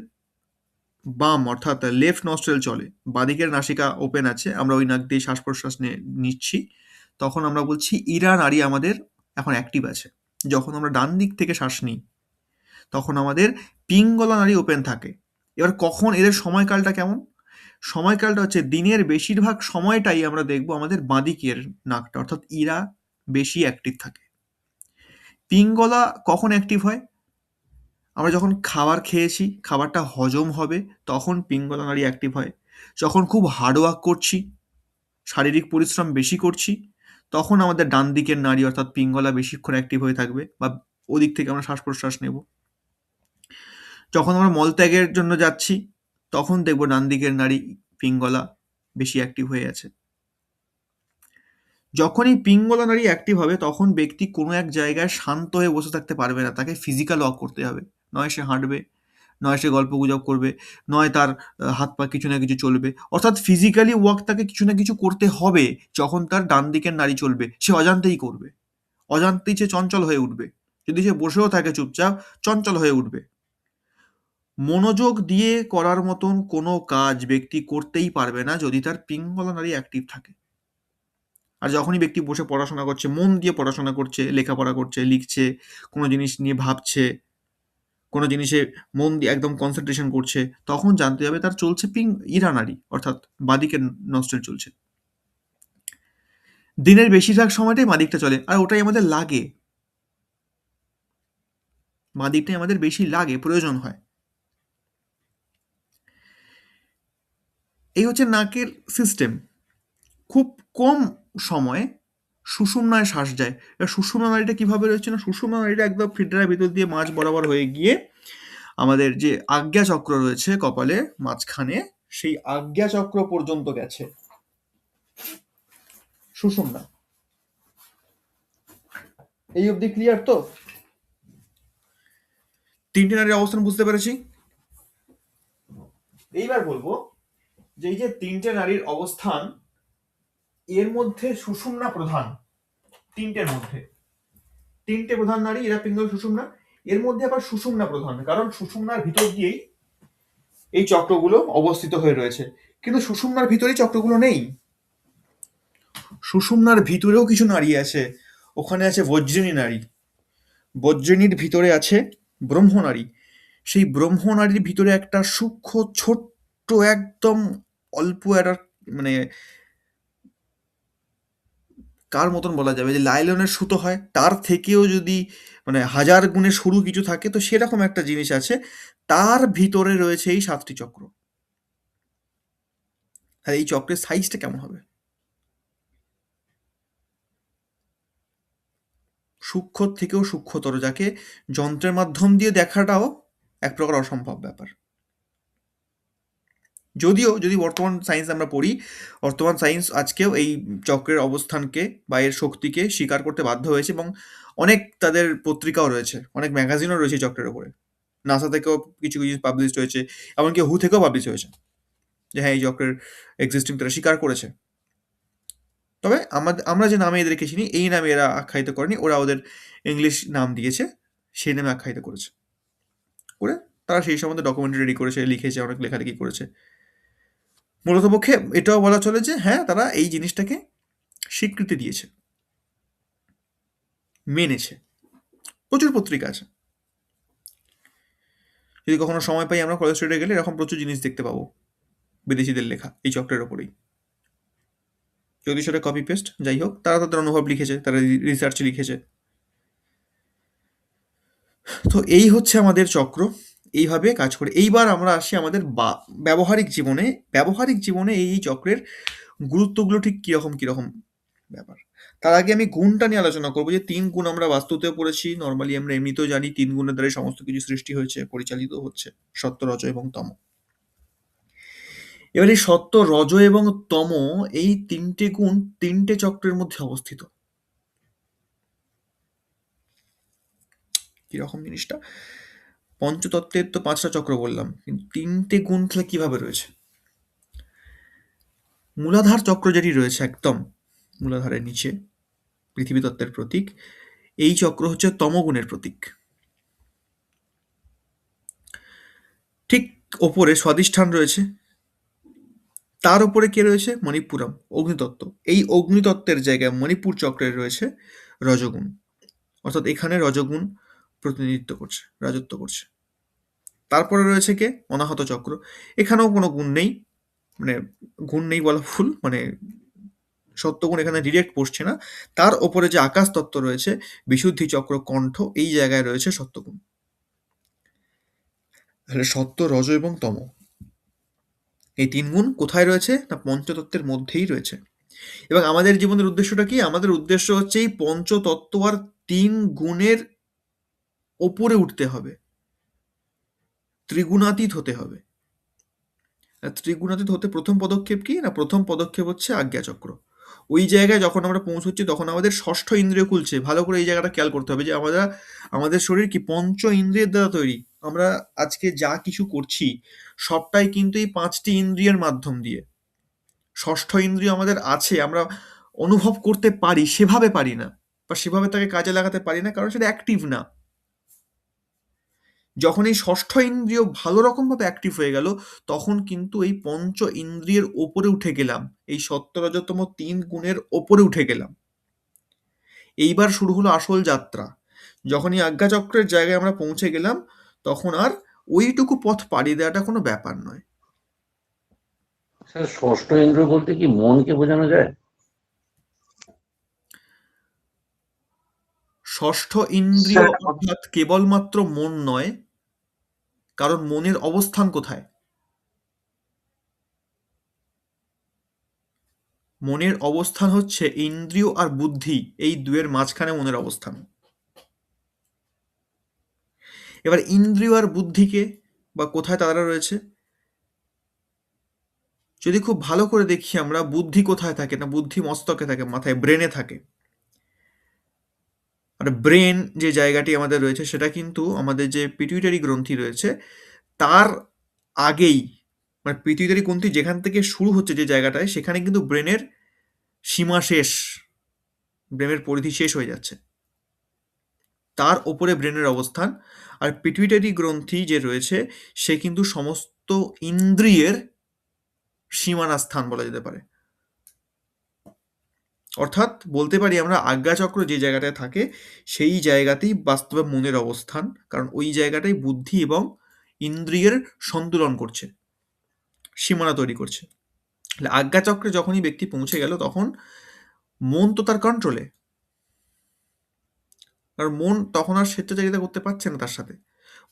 বাম অর্থাৎ লেফট নস্ট্রেল চলে, বাঁদিকের নাসিকা ওপেন আছে, আমরা ওই নাক দিয়ে শ্বাস প্রশ্বাস নিচ্ছি, তখন আমরা বলছি ইরা নাড়ি আমাদের এখন অ্যাক্টিভ আছে। যখন আমরা ডান দিক থেকে শ্বাস নিই তখন আমাদের পিঙ্গলা নাড়ি ওপেন থাকে। এবার কখন এদের সময়কালটা কেমন? সময়কালটা হচ্ছে দিনের বেশিরভাগ সময়টাই আমরা দেখব আমাদের বাঁদিকের নাকটা অর্থাৎ ইরা বেশি অ্যাক্টিভ থাকে। পিঙ্গলা কখন অ্যাক্টিভ হয়? আমরা যখন খাবার খেয়েছি, খাবারটা হজম হবে, তখন পিঙ্গলা নাড়ি অ্যাক্টিভ হয়। যখন খুব হার্ডওয়ার্ক করছি, শারীরিক পরিশ্রম বেশি করছি, তখন আমাদের ডান দিকের নাড়ি অর্থাৎ পিঙ্গলা বেশিক্ষণ অ্যাক্টিভ হয়ে থাকবে বা ওদিক থেকে আমরা শ্বাস প্রশ্বাস নেব। যখন আমরা মলত্যাগের জন্য যাচ্ছি, তখন দেখব ডান দিকের নাড়ি পিঙ্গলা বেশি অ্যাক্টিভ হয়ে আছে। যখনই পিঙ্গলা নাড়ি অ্যাক্টিভ হবে তখন ব্যক্তি কোনো এক জায়গায় শান্ত হয়ে বসে থাকতে পারবে না, তাকে ফিজিক্যাল ওয়ার্ক করতে হবে। নয় সে হাঁটবে, নয় সে গল্প গুজব করবে, নয় তার হাত পা কিছু না কিছু চলবে। অর্থাৎ ফিজিক্যালি ওয়ার্ক তাকে কিছু না কিছু করতে হবে। যখন তার ডান দিকের নাড়ি চলবে সে অজান্তেই করবে, অজান্তেই সে চঞ্চল হয়ে উঠবে। যদি সে বসেও থাকে চুপচাপ, চঞ্চল হয়ে উঠবে। মনোযোগ দিয়ে করার মতন কোনো কাজ ব্যক্তি করতেই পারবে না যদি তার পিঙ্গলা নাড়ি অ্যাক্টিভ থাকে। আর যখনই ব্যক্তি বসে পড়াশোনা করছে, মন দিয়ে পড়াশোনা করছে, লেখাপড়া করছে, লিখছে, কোনো জিনিস নিয়ে ভাবছে, কোনো জিনিসে মন দিয়ে একদম কনসেন্ট্রেশন করছে, তখন জানতে হবে তার চলছে ইরা নাড়ি অর্থাৎ বাঁদিকের নস্ট্রেল চলছে। দিনের বেশিরভাগ সময়টাই বাঁদিকটা চলে, আর ওটাই আমাদের লাগে। বাঁদিকটাই আমাদের বেশি লাগে, প্রয়োজন হয়। এই হচ্ছে নাকের সিস্টেম। খুব কম সময়ে সুষুম্নায় শ্বাস যায়। এবার সুষুম্না নাড়িটা কিভাবে রয়েছে? না, সুষুম্না নাড়িটা একদম ফিডারের ভিতর দিয়ে মাঝ বরাবর হয়ে গিয়ে আমাদের যে আজ্ঞা চক্র রয়েছে কপালে মাঝখানে, সেই আজ্ঞা চক্র পর্যন্ত গেছে সুষুম্না। এই অবধি ক্লিয়ার তো? তিনটে নারীর অবস্থান বুঝতে পেরেছি। এইবার বলবো যে এই যে তিনটে নারীর অবস্থান, এর মধ্যে সুষুম্না প্রধান। তিনটের মধ্যে তিনটে প্রধান নারী, এরা পিঙ্গল, সুষুম্না। এর মধ্যে আবার সুষুম্না প্রধান, কারণ সুষুম্নার ভিতর দিয়েই এই চক্রগুলো অবস্থিত হয়ে রয়েছে। কিন্তু সুষুম্নার ভিতরেই চক্রগুলো নেই। সুষুম্নার ভিতরেও কিছু নারী আছে। ওখানে আছে বজ্রিনী নারী, বজ্রিনীর ভিতরে আছে ব্রহ্মনারী। সেই ব্রহ্মনারীর ভিতরে একটা সূক্ষ্ম ছোট্ট একদম অল্প একটা মানে কার মতন বলা যাবে, যে লাইলনের সুতো হয় তার থেকেও যদি মানে 1000 গুণে সরু কিছু থাকে, তো সেরকম একটা জিনিস আছে। তার ভিতরে রয়েছে এই 7টি চক্র। আর এই চক্রের সাইজটা কেমন হবে? সূক্ষ্ম থেকেও সূক্ষ্মতর, যাকে যন্ত্রের মাধ্যম দিয়ে দেখাটাও এক প্রকার অসম্ভব ব্যাপার। যদিও যদি বর্তমান সায়েন্স আমরা পড়ি, বর্তমান সায়েন্স আজকেও এই চক্রের অবস্থানকে বা এর শক্তিকে স্বীকার করতে বাধ্য হয়েছে, এবং অনেক তাদের পত্রিকাও রয়েছে, অনেক ম্যাগাজিনও রয়েছে চক্রের ওপরে। নাসা থেকেও কিছু কিছু পাবলিশ হয়েছে, এমনকি হু থেকেও পাবলিশ হয়েছে যে হ্যাঁ এই চক্রের এক্সিস্টিং তারা স্বীকার করেছে। তবে আমরা যে নামে এদেরকে চিনি, এই নামে এরা আখ্যায়িত করেনি, ওরা ওদের ইংলিশ নাম দিয়েছে, সেই নামে আখ্যায়িত করেছে। করে তারা সেই সম্বন্ধে ডকুমেন্টারি রেডি করেছে, লিখেছে, অনেক লেখালেখি করেছে। মূলত পক্ষে এটাও বলা চলে যে হ্যাঁ তারা এই জিনিসটাকে স্বীকৃতি দিয়েছে, মেনেছে। প্রচুর পত্রিকা আছে, যদি কখনো সময় পাই আমরা কলেজ স্ট্রিটে গেলে এরকম প্রচুর জিনিস দেখতে পাবো বিদেশিদের লেখা এই চক্রের ওপরেই। যদি সেটা কপি পেস্ট যাই হোক, তারা তাদের অনুভব লিখেছে, তারা রিসার্চ লিখেছে। তো এই হচ্ছে আমাদের চক্র। এইভাবে কাজ করে। এইবার আমরা আসি আমাদের ব্যবহারিক জীবনে। ব্যবহারিক জীবনে এই চক্রের গুরুত্বগুলো ঠিক কিরকম কিরকম ব্যাপার। তার আগে আমি গুণটা নিয়ে আলোচনা করবো, যে 3 গুণ আমরা বাস্তুতেও পড়েছি, নর্মালি আমরা এমনিতেও জানি 3 গুণের দ্বারা সমস্ত কিছু সৃষ্টি হয়েছে, পরিচালিত হচ্ছে, সত্য, রজ এবং তম। এবার এই সত্য, রজ এবং তম এই 3টে গুণ 3টে চক্রের মধ্যে অবস্থিত। কিরকম জিনিসটা? পঞ্চতত্ত্বের তো 5টা চক্র বললাম, কিন্তু 3টে গুণ তাহলে কিভাবে রয়েছে? মূলাধার চক্র যেটি রয়েছে একদম মূলাধারের নিচে, পৃথিবী তত্ত্বের প্রতীক, এই চক্র হচ্ছে তমগুণের প্রতীক। ঠিক ওপরে স্বাধিষ্ঠান রয়েছে, তার উপরে কে রয়েছে? মণিপুরম, অগ্নিতত্ত্ব। এই অগ্নিতত্ত্বের জায়গায় মণিপুর চক্রের রয়েছে রজগুণ, অর্থাৎ এখানে রজগুণ প্রতিনিধিত্ব করছে, রাজত্ব করছে। তারপরে রয়েছে কে? অনাহত চক্র। এখানেও কোনো গুণ নেই, মানে গুণ নেই বলা ভুল, মানে সত্যগুণ এখানে ডিরেক্ট পড়ছে না। তার ওপরে যে আকাশ তত্ত্ব রয়েছে, বিশুদ্ধি চক্র, কণ্ঠ, এই জায়গায় রয়েছে সত্যগুণ। তাহলে সত্য, রজ এবং তম এই 3 গুণ কোথায় রয়েছে? না পঞ্চতত্ত্বের মধ্যেই রয়েছে। এবং আমাদের জীবনের উদ্দেশ্যটা কি? আমাদের উদ্দেশ্য হচ্ছে এই পঞ্চতত্ত্ব আর 3 গুণের ওপরে উঠতে হবে, ত্রিগুণাতীত হতে হবে। আর ত্রিগুণাতীত হতে প্রথম পদক্ষেপ কি? না প্রথম পদক্ষেপ হচ্ছে আজ্ঞাচক্র। ওই জায়গায় যখন আমরা পৌঁছচ্ছি তখন আমাদের ষষ্ঠ ইন্দ্রিয় খুলছে। ভালো করে এই জায়গাটা খেয়াল করতে হবে যে আমাদের শরীর কি পঞ্চ ইন্দ্রিয়ের দ্বারা তৈরি। আমরা আজকে যা কিছু করছি সবটাই কিন্তু এই 5টি ইন্দ্রিয়ের মাধ্যম দিয়ে। ষষ্ঠ ইন্দ্রিয় আমাদের আছে, আমরা অনুভব করতে পারি, সেভাবে পারি না, বা সেভাবে তাকে কাজে লাগাতে পারি না, কারণ সেটা অ্যাক্টিভ না। যখন এই ষষ্ঠ ইন্দ্রিয় ভালো রকমভাবে অ্যাক্টিভ হয়ে গেল, তখন কিন্তু এই পঞ্চ ইন্দ্রিয়ের ওপরে উঠে গেলাম, এই সত্য, রজতম 3 গুণের ওপরে উঠে গেলাম। এইবার শুরু হলো আসল যাত্রা। যখন এই আজ্ঞাচক্রের জায়গায় আমরা পৌঁছে গেলাম, তখন আর ওইটুকু পথ পাড়ি দেওয়াটা কোনো ব্যাপার নয়। স্যার, ষষ্ঠ ইন্দ্রিয় বলতে কি মনকে বোঝানো যায়? ষষ্ঠ ইন্দ্রিয় স্যার, অর্থাৎ কেবলমাত্র মন নয়, কারণ মনের অবস্থান কোথায়? মনের অবস্থান হচ্ছে ইন্দ্রিয় আর বুদ্ধি, এই দুয়ের মাঝখানে মনের অবস্থান। এবার ইন্দ্রিয় আর বুদ্ধিকে বা কোথায় তারা রয়েছে? যদি খুব ভালো করে দেখি আমরা, বুদ্ধি কোথায় থাকে? না বুদ্ধি মস্তকে থাকে, মাথায়, ব্রেনে থাকে। আর ব্রেন যে জায়গাটি আমাদের রয়েছে সেটা কিন্তু আমাদের যে পিটুইটারি গ্রন্থি রয়েছে তার আগেই, মানে পিটুইটারি গ্রন্থি যেখান থেকে শুরু হচ্ছে যে জায়গাটায়, সেখানে কিন্তু ব্রেনের সীমা শেষ, ব্রেনের পরিধি শেষ হয়ে যাচ্ছে, তার ওপরে ব্রেনের অবস্থান। আর পিটুইটারি গ্রন্থি যে রয়েছে সে কিন্তু সমস্ত ইন্দ্রিয়ের সীমানা স্থান বলা যেতে পারে। অর্থাৎ বলতে পারি আমরা আজ্ঞাচক্র যে জায়গাটায় থাকে সেই জায়গাতেই বাস্তবে মনের অবস্থান, কারণ ওই জায়গাটাই বুদ্ধি এবং ইন্দ্রিয়ের সন্তুলন করছে, সীমানা তৈরি করছে। তাহলে আজ্ঞাচক্রে যখনই ব্যক্তি পৌঁছে গেল তখন মন তো তার কন্ট্রোলে, কারণ মন তখন আর স্বেচ্ছাচারিতা করতে পারছে না তার সাথে,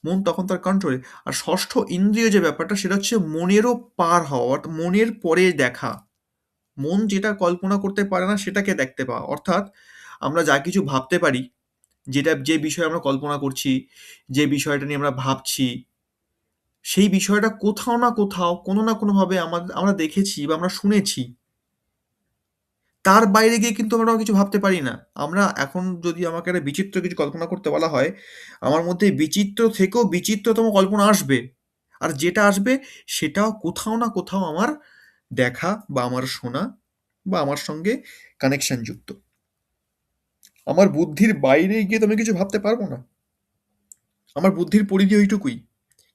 মন তখন তার কন্ট্রোলে। আর ষষ্ঠ ইন্দ্রিয় যে ব্যাপারটা সেটা হচ্ছে মনেরও পার হওয়া, অর্থাৎ মনের পরে দেখা, মন যেটা কল্পনা করতে পারে না সেটাকে দেখতে পাওয়া। অর্থাৎ আমরা যা কিছু ভাবতে পারি, যে বিষয়ে আমরা কল্পনা করছি, যে বিষয়টা নিয়ে আমরা ভাবছি, সেই বিষয়টা কোথাও না কোথাও কোনো না কোনোভাবে আমরা দেখেছি বা আমরা শুনেছি। তার বাইরে গিয়ে কিন্তু আমরা কিছু ভাবতে পারি না। আমরা এখন যদি আমাকে একটা বিচিত্র কিছু কল্পনা করতে বলা হয়, আমার মধ্যে বিচিত্র থেকেও বিচিত্রতম কল্পনা আসবে, আর যেটা আসবে সেটাও কোথাও না কোথাও আমার দেখা বা আমার শোনা বা আমার সঙ্গে কানেকশন যুক্ত। আমার বুদ্ধির বাইরে গিয়ে তো আমি কিছু ভাবতে পারবো না, আমার বুদ্ধির পরিধি ওইটুকুই।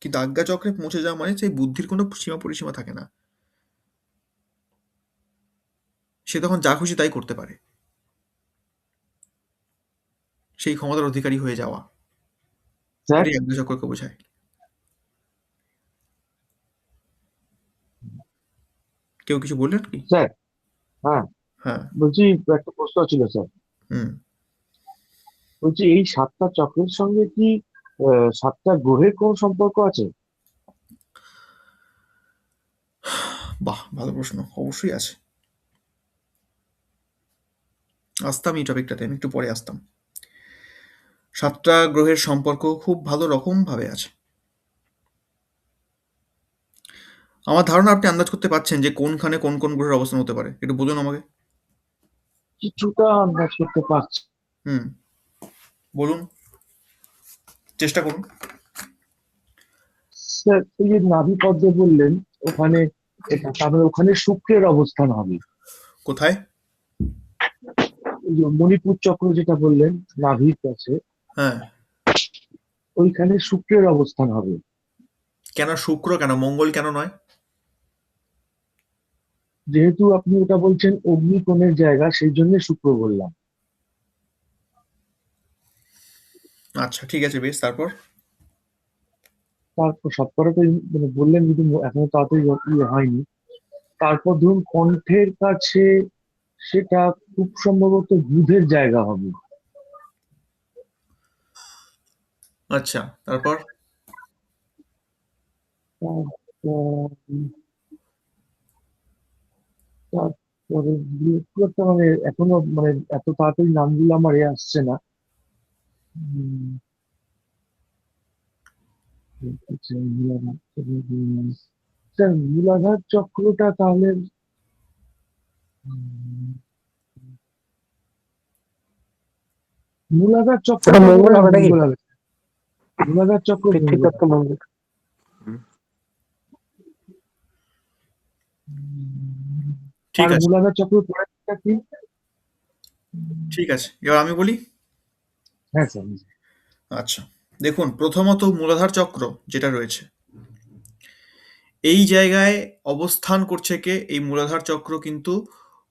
কিন্তু আজ্ঞাচক্রে পৌঁছে যাওয়া মানে সেই বুদ্ধির কোনো সীমা পরিসীমা থাকে না, সে তখন যা খুশি তাই করতে পারে, সেই ক্ষমতার অধিকারী হয়ে যাওয়া, স্যার, এটাই আজ্ঞাচক্রকে বোঝায়। কেউ কিছু বললেন কি? স্যার, হ্যাঁ, হ্যাঁ। বলছি একটা প্রশ্ন ছিল স্যার। হুম। বলছি এই 7টা চক্রের সঙ্গে কি সাতটা গ্রহের কোন সম্পর্ক আছে? বাহ, ভালো প্রশ্ন। অবশ্যই আছে। আসতাম এই টপিকটাতে, আমি একটু পরে আসতাম। 7টা গ্রহের সম্পর্ক খুব ভালো রকম ভাবে আছে। আমার ধারণা আপনি আন্দাজ করতে পারছেন যে কোনখানে কোন কোন গ্রহের অবস্থান হতে পারে। একটু বলুন আমাকে। কিছুটা আন্দাজ করতে পারছি। হুম, বলুন, চেষ্টা করুন। স্যার, এই যে নাভি পদ্মে বললেন, ওখানে তারপরে ওখানে শুক্রের অবস্থান হবে। কোথায়? এই যে মণিপুর চক্র যেটা বললেন নাভির কাছে, হ্যাঁ, ওইখানে শুক্রের অবস্থান হবে। কেন শুক্র, কেন মঙ্গল কেন নয়? যেহেতু আপনি ওটা বলছেন অগ্নিকোণের জায়গা, সেই জন্য শুক্র বললাম। আচ্ছা, ঠিক আছে, বেশ। তারপর? তারপর সবকটা তো মানে বললেন, কিন্তু এখনো তাড়াতাড়ি ইয়ে হয়নি। তারপর ধরুন কণ্ঠের কাছে, সেটা খুব সম্ভবত বুধের জায়গা হবে। আচ্ছা, তারপর? তারপর তারপরে বৃহস্পতিটা মানে এখনো মানে এত তাড়াতাড়ি নামগুলো আমার আসছে না। উম, আচ্ছা, স্যার মূলাধার চক্রটা তাহলে উম, মূলাধার ওটা চক্রটা মঙ্গল মনে হয় হবে নাকি? মঙ্গল হবে। মূলাধার চক্র মঙ্গল পিতৃতত্ত্ব হবে। মঙ্গল। ঠিক আর আছে, মূলাধার চক্র পরেরটা কি? ঠিক আছে। এবার আমি বলি। হ্যাঁ স্যার। আচ্ছা, দেখুন, প্রথমত মূলাধার চক্র যেটা রয়েছে, এই জায়গায় অবস্থান করছে কে? এই মূলাধার চক্র কিন্তু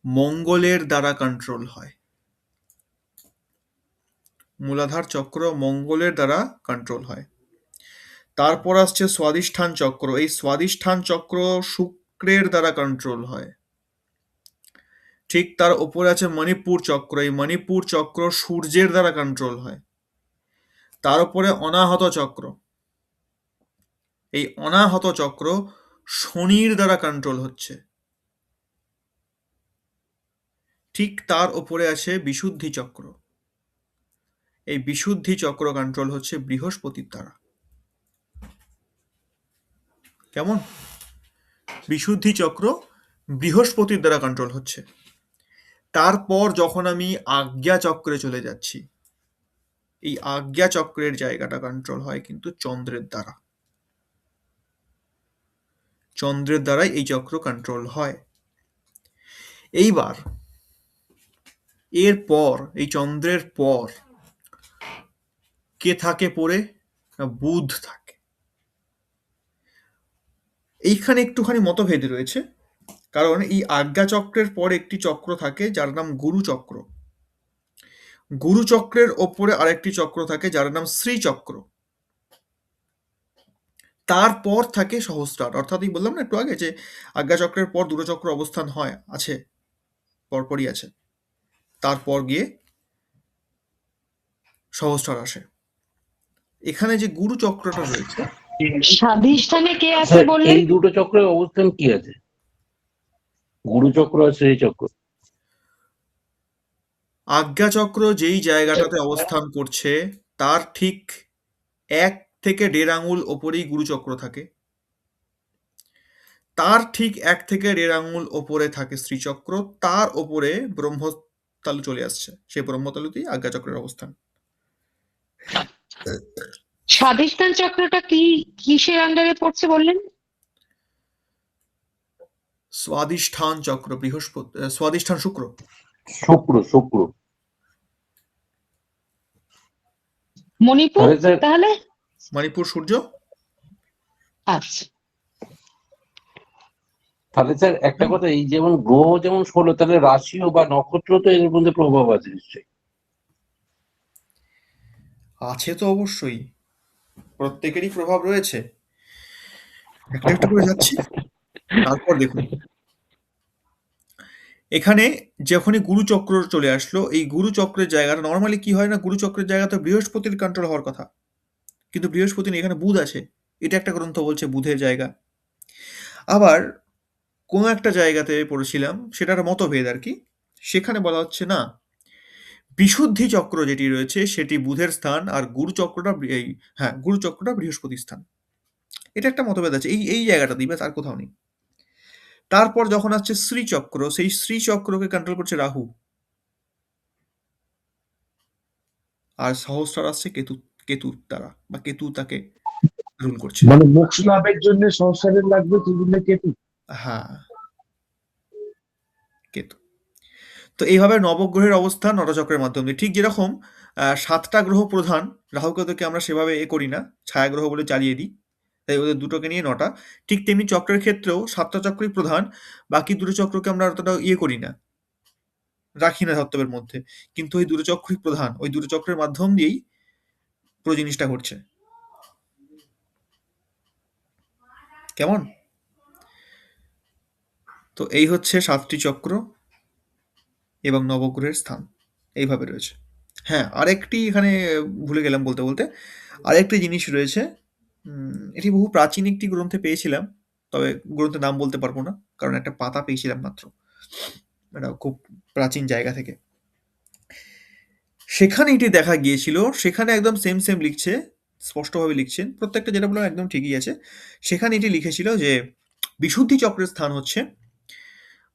মঙ্গলের দ্বারা কন্ট্রোল হয়। মূলাধার চক্র মঙ্গলের দ্বারা কন্ট্রোল হয়। তারপর আসছে স্বাদিষ্ঠান চক্র। এই স্বাদিষ্ঠান চক্র শুক্রের দ্বারা কন্ট্রোল হয়। ঠিক তার উপরে আছে মণিপুর চক্র। এই মণিপুর চক্র সূর্যের দ্বারা কন্ট্রোল হয়। তার উপরে অনাহত চক্র। এই অনাহত চক্র শনির দ্বারা কন্ট্রোল হচ্ছে। ঠিক তার উপরে আছে বিশুদ্ধি চক্র। এই বিশুদ্ধি চক্র কন্ট্রোল হচ্ছে বৃহস্পতির দ্বারা। কেমন? বিশুদ্ধি চক্র বৃহস্পতির দ্বারা কন্ট্রোল হচ্ছে। তারপর যখন আমি আজ্ঞা চক্রে চলে যাচ্ছি, এই আজ্ঞা চক্রের জায়গাটা কন্ট্রোল হয় কিন্তু চন্দ্রের দ্বারা। চন্দ্রের দ্বারাই এই চক্র কন্ট্রোল হয়। এইবার এরপর এই চন্দ্রের পর কে থাকে পড়ে? না, বুধ থাকে। এইখানে একটুখানি মতভেদ রয়েছে, কারণ এই আজ্ঞা চক্রের পর একটি চক্র থাকে যার নাম গুরু চক্র। গুরু চক্রের ওপরে আরেকটি চক্র থাকে যার নাম শ্রীচক্র। তারপর থাকে সহস্রার। অর্থাৎ এই বললাম না একটু আগে যে আজ্ঞা চক্রের পর দুটো চক্র অবস্থান হয়, আছে, পরপরই আছে। তারপর গিয়ে সহস্রার আসে। এখানে যে গুরু চক্রটা রয়েছে, স্বাধিষ্ঠানে কে আছে স্যার বললেন? এই দুটো চক্রের অবস্থান কি আছে? গুরু চক্র আর শ্রী চক্র। আজ্ঞা চক্র যেই জায়গাটাতে অবস্থান করছে তার ঠিক 1 থেকে 1.5 আঙুল ওপরেই গুরুচক্র থাকে। তার ঠিক 1 থেকে 1.5 আঙুল ওপরে থাকে শ্রীচক্র। তার ওপরে ব্রহ্মতালু চলে আসছে। সেই ব্রহ্মতালুতেই আজ্ঞা চক্রের অবস্থান। স্বাধিষ্ঠান চক্রটা কি কিসের আন্ডারে পড়ছে বললেন? স্বাদিষ্ঠান চক্র বৃহস্পতি, স্বাদিষ্ঠান শুক্র। শুক্র শুক্র। মণিপুর তাহলে স্যার তাহলে? মণিপুর সূর্য। আচ্ছা। তাহলে স্যার একটা কথা, এই যেমন গ্রহ যেমন 16, তাহলে রাশিও বা নক্ষত্র তো এর মধ্যে প্রভাব আছে নিশ্চয়ই। আছে তো অবশ্যই, প্রত্যেকেরই প্রভাব রয়েছে। একটা একটা করে যাচ্ছি। তারপর দেখুন, এখানে যখনই গুরুচক্র চলে আসলো, এই গুরুচক্রের জায়গাটা নর্মালি কি হয় না, গুরুচক্রের জায়গা তো বৃহস্পতির কন্ট্রোল হওয়ার কথা, কিন্তু বৃহস্পতি নেই, এখানে বুধ আছে। এটা একটা গ্রন্থ বলছে বুধের জায়গা। আবার কোনো একটা জায়গাতে পড়েছিলাম, সেটা একটা মতভেদ আর কি, সেখানে বলা হচ্ছে না, বিশুদ্ধি চক্র যেটি রয়েছে সেটি বুধের স্থান, আর গুরু চক্রটা গুরু চক্রটা বৃহস্পতির স্থান। এটা একটা মতভেদ আছে এই এই জায়গাটা দিবে, আর কোথাও নেই। তারপর যখন আসছে শ্রীচক্র, সেই শ্রীচক্রকে কন্ট্রোল করছে রাহু, আর সহস্রার আসছে কেতুর দ্বারা, বা কেতু তাকে রুল করছে। মানে মোক্ষ লাভের জন্য সংসারের লাগবে ত্রিগুণে কেতু। হ্যাঁ, কেতু। তো এইভাবে নবগ্রহের অবস্থান নটচক্রের মাধ্যমে, ঠিক যেরকম 7টা গ্রহ প্রধান, রাহু কেতুকে আমরা সেভাবে করি না, ছায়া গ্রহ বলে চালিয়ে দিই, তাই ওদের দুটোকে নিয়ে 9টা। ঠিক তেমনি চক্রের ক্ষেত্রেও 7টা চক্রই প্রধান, বাকি দুটো চক্রকে আমরা অতটা করি না, রাখি না ধর্তব্যের মধ্যে, কিন্তু ওই দুটো চক্রই প্রধান, ওই দুটো চক্রের মাধ্যম দিয়েই পুরো জিনিসটা ঘটছে। কেমন? তো এই হচ্ছে 7টি চক্র এবং নবগ্রহের স্থান এইভাবে রয়েছে। হ্যাঁ, আরেকটি এখানে ভুলে গেলাম বলতে বলতে, আরেকটি জিনিস রয়েছে। এটি বহু প্রাচীন একটি গ্রন্থে পেয়েছিলাম, তবে গ্রন্থের নাম বলতে পারবো না, কারণ একটা পাতা পেয়েছিলাম মাত্র, এটা খুব প্রাচীন জায়গা থেকে। সেখানে এটি দেখা গিয়েছিল, সেখানে একদম সেম সেম লিখছে, স্পষ্টভাবে লিখছেন, প্রত্যেকটা যেটা বললাম একদম ঠিকই আছে। সেখানে এটি লিখেছিল যে বিশুদ্ধি চক্রের স্থান হচ্ছে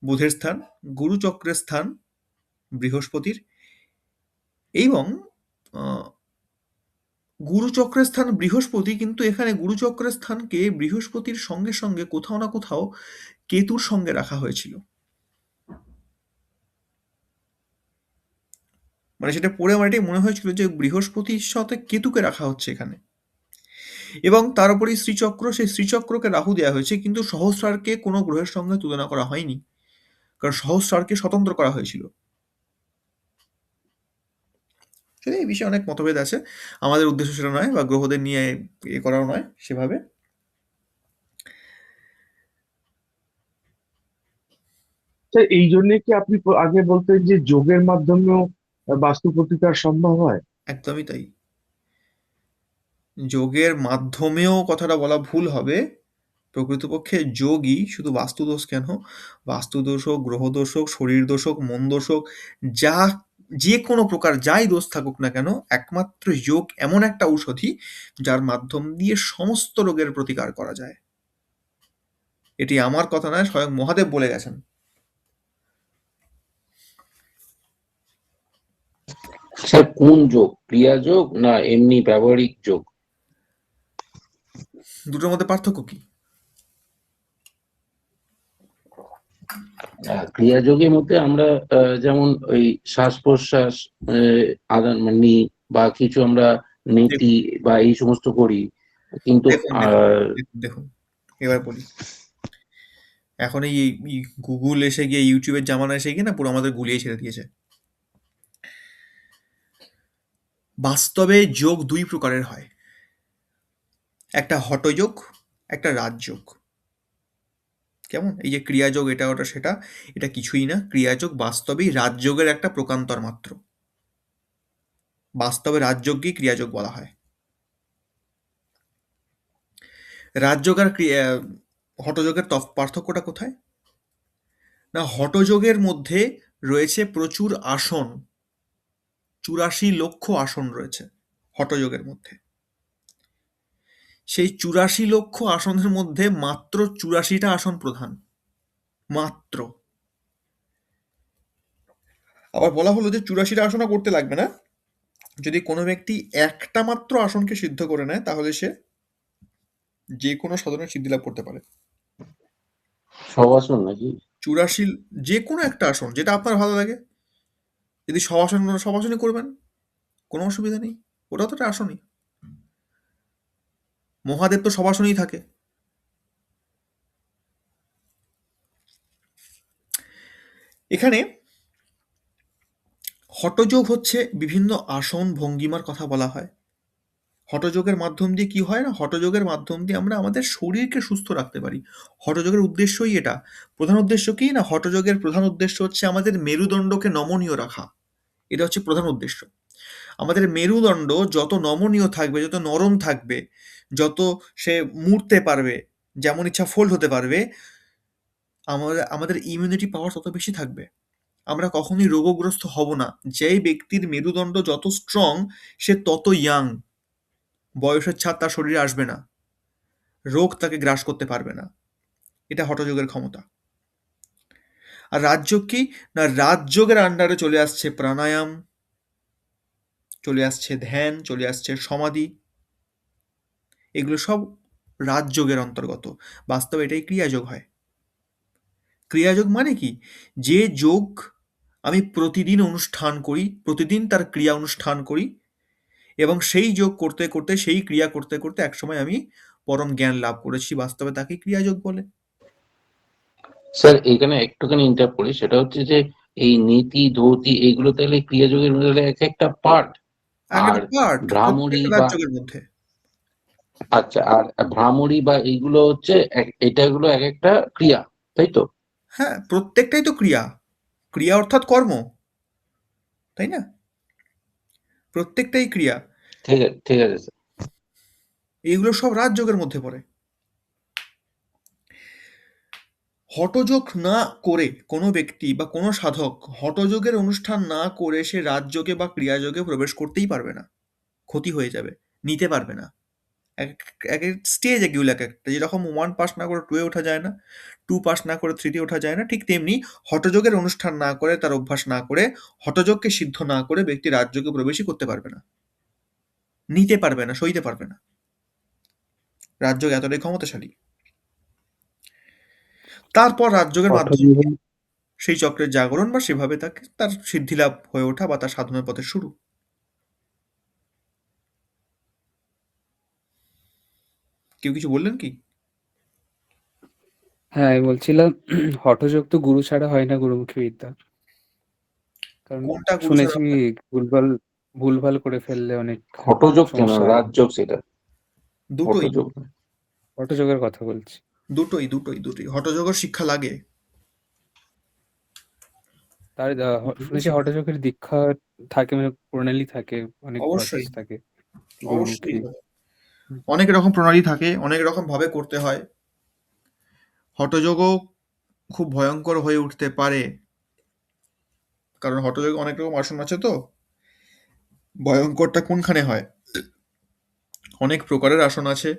বুধের স্থান, গুরু চক্রের স্থান বৃহস্পতির, এবং গুরুচক্রের স্থান বৃহস্পতি, কিন্তু এখানে গুরুচক্রের স্থানকে বৃহস্পতির সঙ্গে সঙ্গে কোথাও না কোথাও কেতুর সঙ্গে রাখা হয়েছিল। মানে সেটা পড়ে আমার এটাই মনে হয়েছিল যে বৃহস্পতির সাথে কেতুকে রাখা হচ্ছে এখানে, এবং তার উপরেই শ্রীচক্র, সেই শ্রীচক্রকে রাহু দেওয়া হয়েছে, কিন্তু সহস্রারকে কোনো গ্রহের সঙ্গে তুলনা করা হয়নি, কারণ সহস্রারকে স্বতন্ত্র করা হয়েছিল। সেটা এই বিষয়ে অনেক মতভেদ আছে, আমাদের উদ্দেশ্য সেটা নয়, বা গ্রহদের নিয়ে করাও নয় সেভাবে। তো এই জন্য কি আপনি আগে বলতেন যে যোগের মাধ্যমেও বাস্তু প্রতিকার সম্ভব হয়? একদমই তাই। যোগের মাধ্যমেও কথাটা বলা ভুল হবে, প্রকৃতপক্ষে যোগই শুধু বাস্তুদোষ কেন, বাস্তুদোষ হোক, গ্রহদোষ হোক, শরীর দোষ হোক, মন দোষ হোক, যা যে কোনো প্রকার যাই দোষ থাকুক না কেন, একমাত্র যোগ এমন একটা ঔষধি যার মাধ্যম দিয়ে সমস্ত রোগের প্রতিকার করা যায়। এটি আমার কথা নয়, স্বয়ং মহাদেব বলে গেছেন। স্যার কোন যোগ, ক্রিয়া যোগ না এমনি ব্যবহারিক যোগ? দুটোর মধ্যে পার্থক্য কি? ক্রিয়া যোগের মধ্যে আমরা যেমন ওই শ্বাস প্রশ্বাস আদান মানে নিই, বা কিছু আমরা নীতি বা এই সমস্ত করি, কিন্তু দেখুন দেখুন, এবার বলি, এখন এই গুগল এসে গিয়ে, ইউটিউবের জামানা এসে গিয়ে না পুরো আমাদের গুলিয়ে ছেড়ে দিয়েছে। বাস্তবে যোগ 2 প্রকারের হয়, একটা হঠযোগ, একটা রাজযোগ। কেমন? এই যে ক্রিয়াযোগ এটা ওটা সেটা, এটা কিছুই না। ক্রিয়াযোগ বাস্তবেই রাজযোগের একটা প্রকান্তর মাত্র। বাস্তবে রাজযোগকেই ক্রিয়াযোগ বলা হয়। রাজযোগ আর হঠযোগের পার্থক্যটা কোথায়? না, হঠযোগের মধ্যে রয়েছে প্রচুর আসন, 84 লক্ষ আসন রয়েছে হঠযোগের মধ্যে। সেই 84 লক্ষ আসনের মধ্যে মাত্র 84টা আসন প্রধান, মাত্র। আবার বলা হলো যে 84টা আসনও করতে লাগবে না, যদি কোনো ব্যক্তি একটা মাত্র আসনকে সিদ্ধ করে নেয় তাহলে সে যে কোনো সাধনের সিদ্ধি লাভ করতে পারে। সবাসন নাকি? 84 যে কোনো একটা আসন যেটা আপনার ভালো লাগে, যদি সবাসনই করবেন, কোনো অসুবিধা নেই, ওটা তো একটা আসনই। মহাদেব তো সবাসনেই থাকে। এখানে হঠযোগ হচ্ছে বিভিন্ন আসন ভঙ্গিমার কথা বলা হয়। হঠযোগের মাধ্যম দিয়ে কি হয় না, হঠযোগের মাধ্যম দিয়ে আমরা আমাদের শরীরকে সুস্থ রাখতে পারি। হঠযোগের উদ্দেশ্যই এটা। প্রধান উদ্দেশ্য কি না, হঠযোগের প্রধান উদ্দেশ্য হচ্ছে আমাদের মেরুদণ্ডকে নমনীয় রাখা, এটা হচ্ছে প্রধান উদ্দেশ্য। আমাদের মেরুদণ্ড যত নমনীয় থাকবে, যত নরম থাকবে, যত সে মুড়তে পারবে, যেমন ইচ্ছা ফোল্ড হতে পারবে, আমাদের ইমিউনিটি পাওয়ার তত বেশি থাকবে। আমরা কখনোই রোগগ্রস্ত হব না। যেই ব্যক্তির মেরুদণ্ড যত স্ট্রং, সে তত ইয়াং। বয়সের ছাপ তার শরীরে আসবে না, রোগ তাকে গ্রাস করতে পারবে না। এটা হঠযোগের ক্ষমতা। আর রাজযোগ কি না, রাজযোগের আন্ডারে চলে আসছে প্রাণায়াম, চলে আসছে ধ্যান, চলে আসছে সমাধি। এগুলো সব রাজযোগের অন্তর্গত। বাস্তবে এটাই ক্রিয়াযোগ হয়। ক্রিয়াযোগ মানে কি, যে যোগ আমি প্রতিদিন অনুষ্ঠান করি, প্রতিদিন তার ক্রিয়া অনুষ্ঠান করি, এবং সেই যোগ করতে করতে, সেই ক্রিয়া করতে করতে একসময় আমি পরম জ্ঞান লাভ করেছি, বাস্তবে তাকে ক্রিয়াযোগ বলে। স্যার এখানে একটুখানি ইন্টারাপ্ট করি, সেটা হচ্ছে যে এই নীতি ধৌতি এগুলো তাহলে ক্রিয়াযোগের মধ্যে এক একটা পার্ট, আর একটা পার্ট ভ্রামরী প্রত্যেকটা বা রাজযোগের মধ্যে। আচ্ছা, আর ভ্রামরী বা এইগুলো হচ্ছে এটাগুলো এক একটা ক্রিয়া, তাই তো? হ্যাঁ, প্রত্যেকটাই তো ক্রিয়া। ক্রিয়া অর্থাৎ কর্ম, তাই না? প্রত্যেকটাই ক্রিয়া। ঠিক আছে, ঠিক আছে স্যার। এইগুলো সব রাজযোগের মধ্যে পড়ে। হঠযোগ না করে কোনো ব্যক্তি বা কোনো সাধক হঠযোগের অনুষ্ঠান না করে সে রাজযোগে বা ক্রিয়াযোগে প্রবেশ করতেই পারবে না। ক্ষতি হয়ে যাবে, নিতে পারবে না। এক এক স্টেজ এগুলো এক একটা, যেরকম 1 পাস না করে 2 এ ওঠা যায় না, 2 পাস না করে 3 তে ওঠা যায় না, ঠিক তেমনি হঠযোগের অনুষ্ঠান না করে, তার অভ্যাস না করে, হঠযোগকে সিদ্ধ না করে ব্যক্তি রাজযোগে প্রবেশই করতে পারবে না, নিতে পারবে না, সইতে পারবে না। রাজযোগ এতটাই ক্ষমতাশালী। তারপর রাজযোগের মাধ্যমে হঠযোগে সেই চক্রের জাগরণ বা সেভাবে তার সিদ্ধিলাভ হয়ে ওঠা বা তার সাধনার পথে শুরু। কেউ কিছু বললেন কি? হ্যাঁ, আমি বলছিলাম হঠযোগ তো গুরু ছাড়া হয় না, গুরুমুখী বিদ্যা। কারণ কোনটা গুরু ছাড়া শুনেছি হয়? ভুলভাল ভুলভাল করে ফেললে অনেক হঠযোগ কেন, সমস্যা হয়। রাজযোগ সেটা, দুটোই, হঠযোগ না। হঠযোগের কথা বলছি। দুটোই হঠযোগের শিক্ষা লাগে। তার দুটোই শুনেছি শিক্ষা, হঠযোগের দীক্ষা থাকে, মানে প্রণালী থাকে, অনেক প্রসেস অবশ্যই, থাকে অবশ্যই। গুরুমুখী। হুম। অনেক রকম প্রণালী থাকে, অনেক রকম ভাবে করতে হয়। হঠযোগও খুব ভয়ঙ্কর হয়ে উঠতে পারে, কারণ হঠযোগে অনেক রকম আসন আছে তো। ভয়ঙ্করটা কোনখানে হয়, অনেক প্রকারের আসন আছে।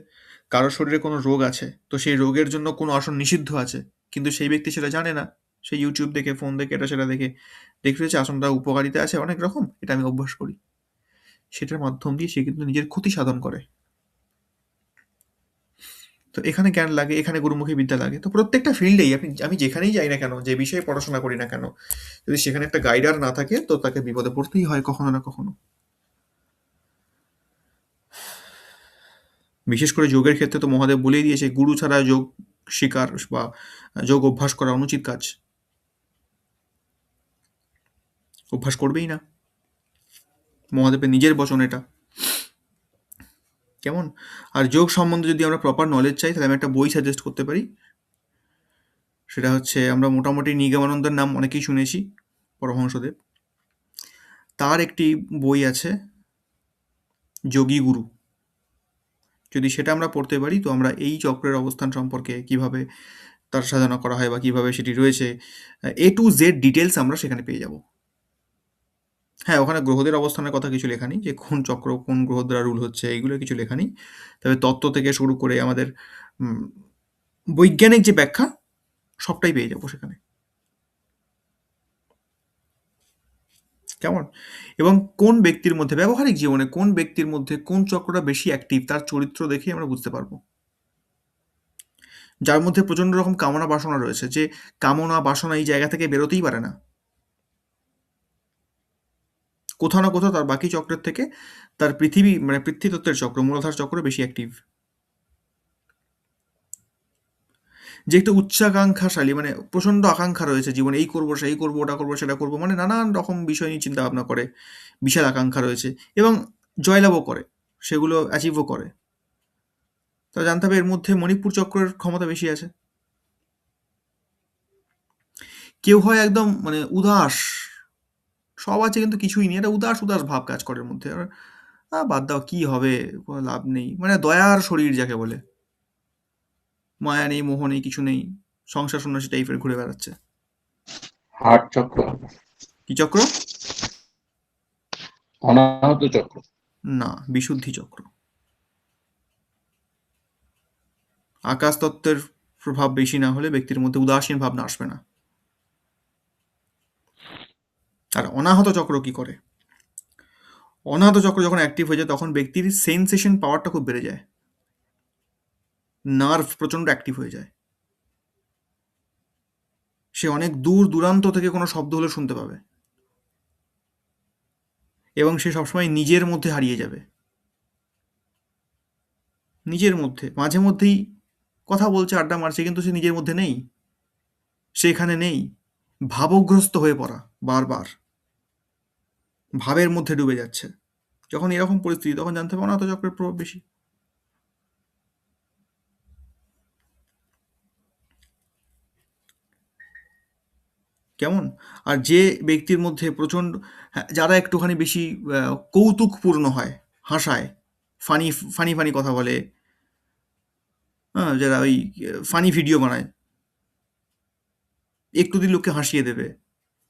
কারো শরীরে কোনো রোগ আছে, তো সেই রোগের জন্য কোনো আসন নিষিদ্ধ আছে, কিন্তু সেই ব্যক্তি সেটা জানে না। সেই ইউটিউব দেখে, ফোন দেখে, এটা সেটা দেখে দেখেছে আসনটা উপকারিতা আছে অনেক রকম, এটা আমি অভ্যাস করি। সেটার মাধ্যম দিয়ে সে কিন্তু নিজের ক্ষতি সাধন করে। তো এখানে জ্ঞান লাগে, এখানে গুরুমুখী বিদ্যা লাগে। তো প্রত্যেকটা ফিল্ডেই আমি যেখানেই যাই না কেন, যে বিষয়ে পড়াশোনা করি না কেন, যদি সেখানে একটা গাইডার না থাকে, তো তাকে বিপদে পড়তেই হয় কখনো না কখনো। বিশেষ করে যোগের ক্ষেত্রে তো মহাদেব বলেই দিয়েছে, গুরু ছাড়া যোগ শিকার বা যোগ অভ্যাস করা অনুচিত কাজ। অভ্যাস করবেই না, মহাদেবের নিজের বচন এটা। কেমন? আর যোগ সম্বন্ধে যদি আমরা প্রপার নলেজ চাই, তাহলে আমি একটা বই সাজেস্ট করতে পারি। সেটা হচ্ছে, আমরা মোটামুটি নিগমানন্দের নাম অনেকেই শুনেছি, পরমহংসদেব। তার একটি বই আছে, যোগী গুরু। যদি সেটা আমরা পড়তে পারি, তো আমরা এই চক্রের অবস্থান সম্পর্কে, কিভাবে তার সাধনা করা হয় বা কিভাবে সেটি রয়েছে, A to Z ডিটেলস আমরা সেখানে পেয়ে যাব। হ্যাঁ, ওখানে গ্রহদের অবস্থানের কথা কিছু লেখা নেই, যে কোন চক্র কোন গ্রহ দ্বারা রুল হচ্ছে, এইগুলো কিছু লেখা নেই। তবে তত্ত্ব থেকে শুরু করে আমাদের বৈজ্ঞানিক যে ব্যাখ্যা, সবটাই পেয়ে যাবো সেখানে। কেমন? এবং কোন ব্যক্তির মধ্যে, ব্যবহারিক জীবনে কোন ব্যক্তির মধ্যে কোন চক্রটা বেশি অ্যাক্টিভ, তার চরিত্র দেখেই আমরা বুঝতে পারবো। যার মধ্যে প্রচণ্ড রকম কামনা বাসনা রয়েছে, যে কামনা বাসনা এই জায়গা থেকে বেরোতেই পারে না, কোথাও না কোথাও তার বাকি চক্রের থেকে তার পৃথিবীতত্ত্বের চক্র, মূলাধার চক্র বেশি অ্যাক্টিভ। যে একটু উচ্চাকাঙ্ক্ষাশালী, প্রচণ্ড আকাঙ্ক্ষা রয়েছে জীবনে, এই করবো, সেই করবো, ওটা করবো, সেটা করবো, নানান রকম বিষয় নিয়ে চিন্তা ভাবনা করে, বিশাল আকাঙ্ক্ষা রয়েছে, এবং জয়লাভও করে, সেগুলো অ্যাচিভও করে। তা জানতে হবে এর মধ্যে মণিপুর চক্রের ক্ষমতা বেশি আছে। কেউ হয় একদম উদাস, সব আছে কিন্তু কিছুই নেই, একটা উদাস উদাস ভাব কাজ করে এর মধ্যে। আর বাদ দাও, কি হবে, কোনো লাভ নেই, মানে দয়ার শরীর যাকে বলে, মায়া নেই, মোহ নেই, কিছু নেই, সংসার সন্ন্যাসী টাইপের ঘুরে বেড়াচ্ছে। হার্ট চক্র, কি চক্র? অনাহত চক্র। না, বিশুদ্ধি চক্র। আকাশ তত্ত্বের প্রভাব বেশি না হলে ব্যক্তির মধ্যে উদাসীন ভাবনা আসবে না। আর অনাহত চক্র কি করে? অনাহত চক্র যখন অ্যাক্টিভ হয়ে যায় তখন ব্যক্তির সেন্সেশন পাওয়ারটা খুব বেড়ে যায়, নার্ভ প্রচন্ড অ্যাক্টিভ হয়ে যায়। সে অনেক দূর দূরান্ত থেকে কোনো শব্দ হলে শুনতে পাবে, এবং সে সবসময় নিজের মধ্যে হারিয়ে যাবে। নিজের মধ্যে মাঝে মধ্যেই কথা বলছে, আড্ডা মারছে, কিন্তু সে নিজের মধ্যে নেই, সেখানে নেই। ভাবগ্রস্ত হয়ে পড়া, বারবার ভাবের মধ্যে ডুবে যাচ্ছে। যখন এরকম পরিস্থিতি, তখন জানতে হবে অনাহত চক্রের প্রভাব বেশি। কেমন? আর যে ব্যক্তির মধ্যে প্রচণ্ড, যারা একটুখানি বেশি কৌতুকপূর্ণ হয়, হাসায়, ফানি ফানি ফানি কথা বলে, যারা ওই ফানি ভিডিও বানায়, একটু দিন লোককে হাসিয়ে দেবে,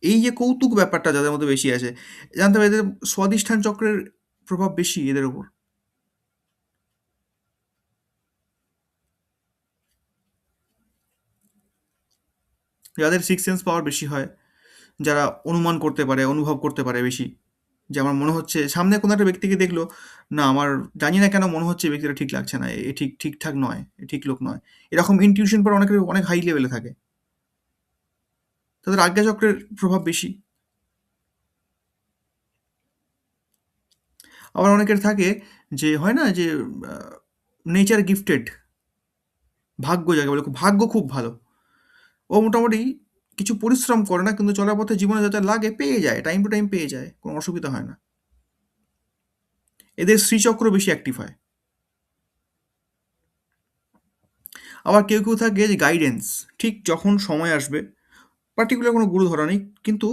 এই যে কৌতুক ব্যাপারটা যাদের মধ্যে বেশি আছে, জানতে হবে এদের স্বাধিষ্ঠান চক্রের প্রভাব বেশি এদের ওপর। যাদের সিক্স সেন্স পাওয়ার বেশি হয়, যারা অনুমান করতে পারে, অনুভব করতে পারে বেশি, যে আমার মনে হচ্ছে সামনে কোনো একটা ব্যক্তিকে দেখলো, না আমার জানি না কেন মনে হচ্ছে ব্যক্তিটা ঠিক লাগছে না, এ ঠিকঠাক নয়, এ ঠিক লোক নয়, এরকম ইনটিউশন পর অনেকের অনেক হাই লেভেলে থাকে, তাদের আজ্ঞা চক্রের প্রভাব বেশি। আবার অনেকের থাকে যে হয় না যে নেচার গিফটেড, ভাগ্য যাকে বলে, ভাগ্য খুব ভালো, ও মোটামুটি কিছু পরিশ্রম করে না, কিন্তু চলার পথে জীবনে যাতে লাগে পেয়ে যায়, টাইম টু টাইম পেয়ে যায়, কোনো অসুবিধা হয় না। এদের শ্রীচক্র বেশি অ্যাক্টিভ হয়। আবার কেউ কেউ থাকে যে গাইডেন্স, ঠিক যখন সময় আসবে, পার্টিকুলার কোনো গুরু ধরা নেই, কিন্তু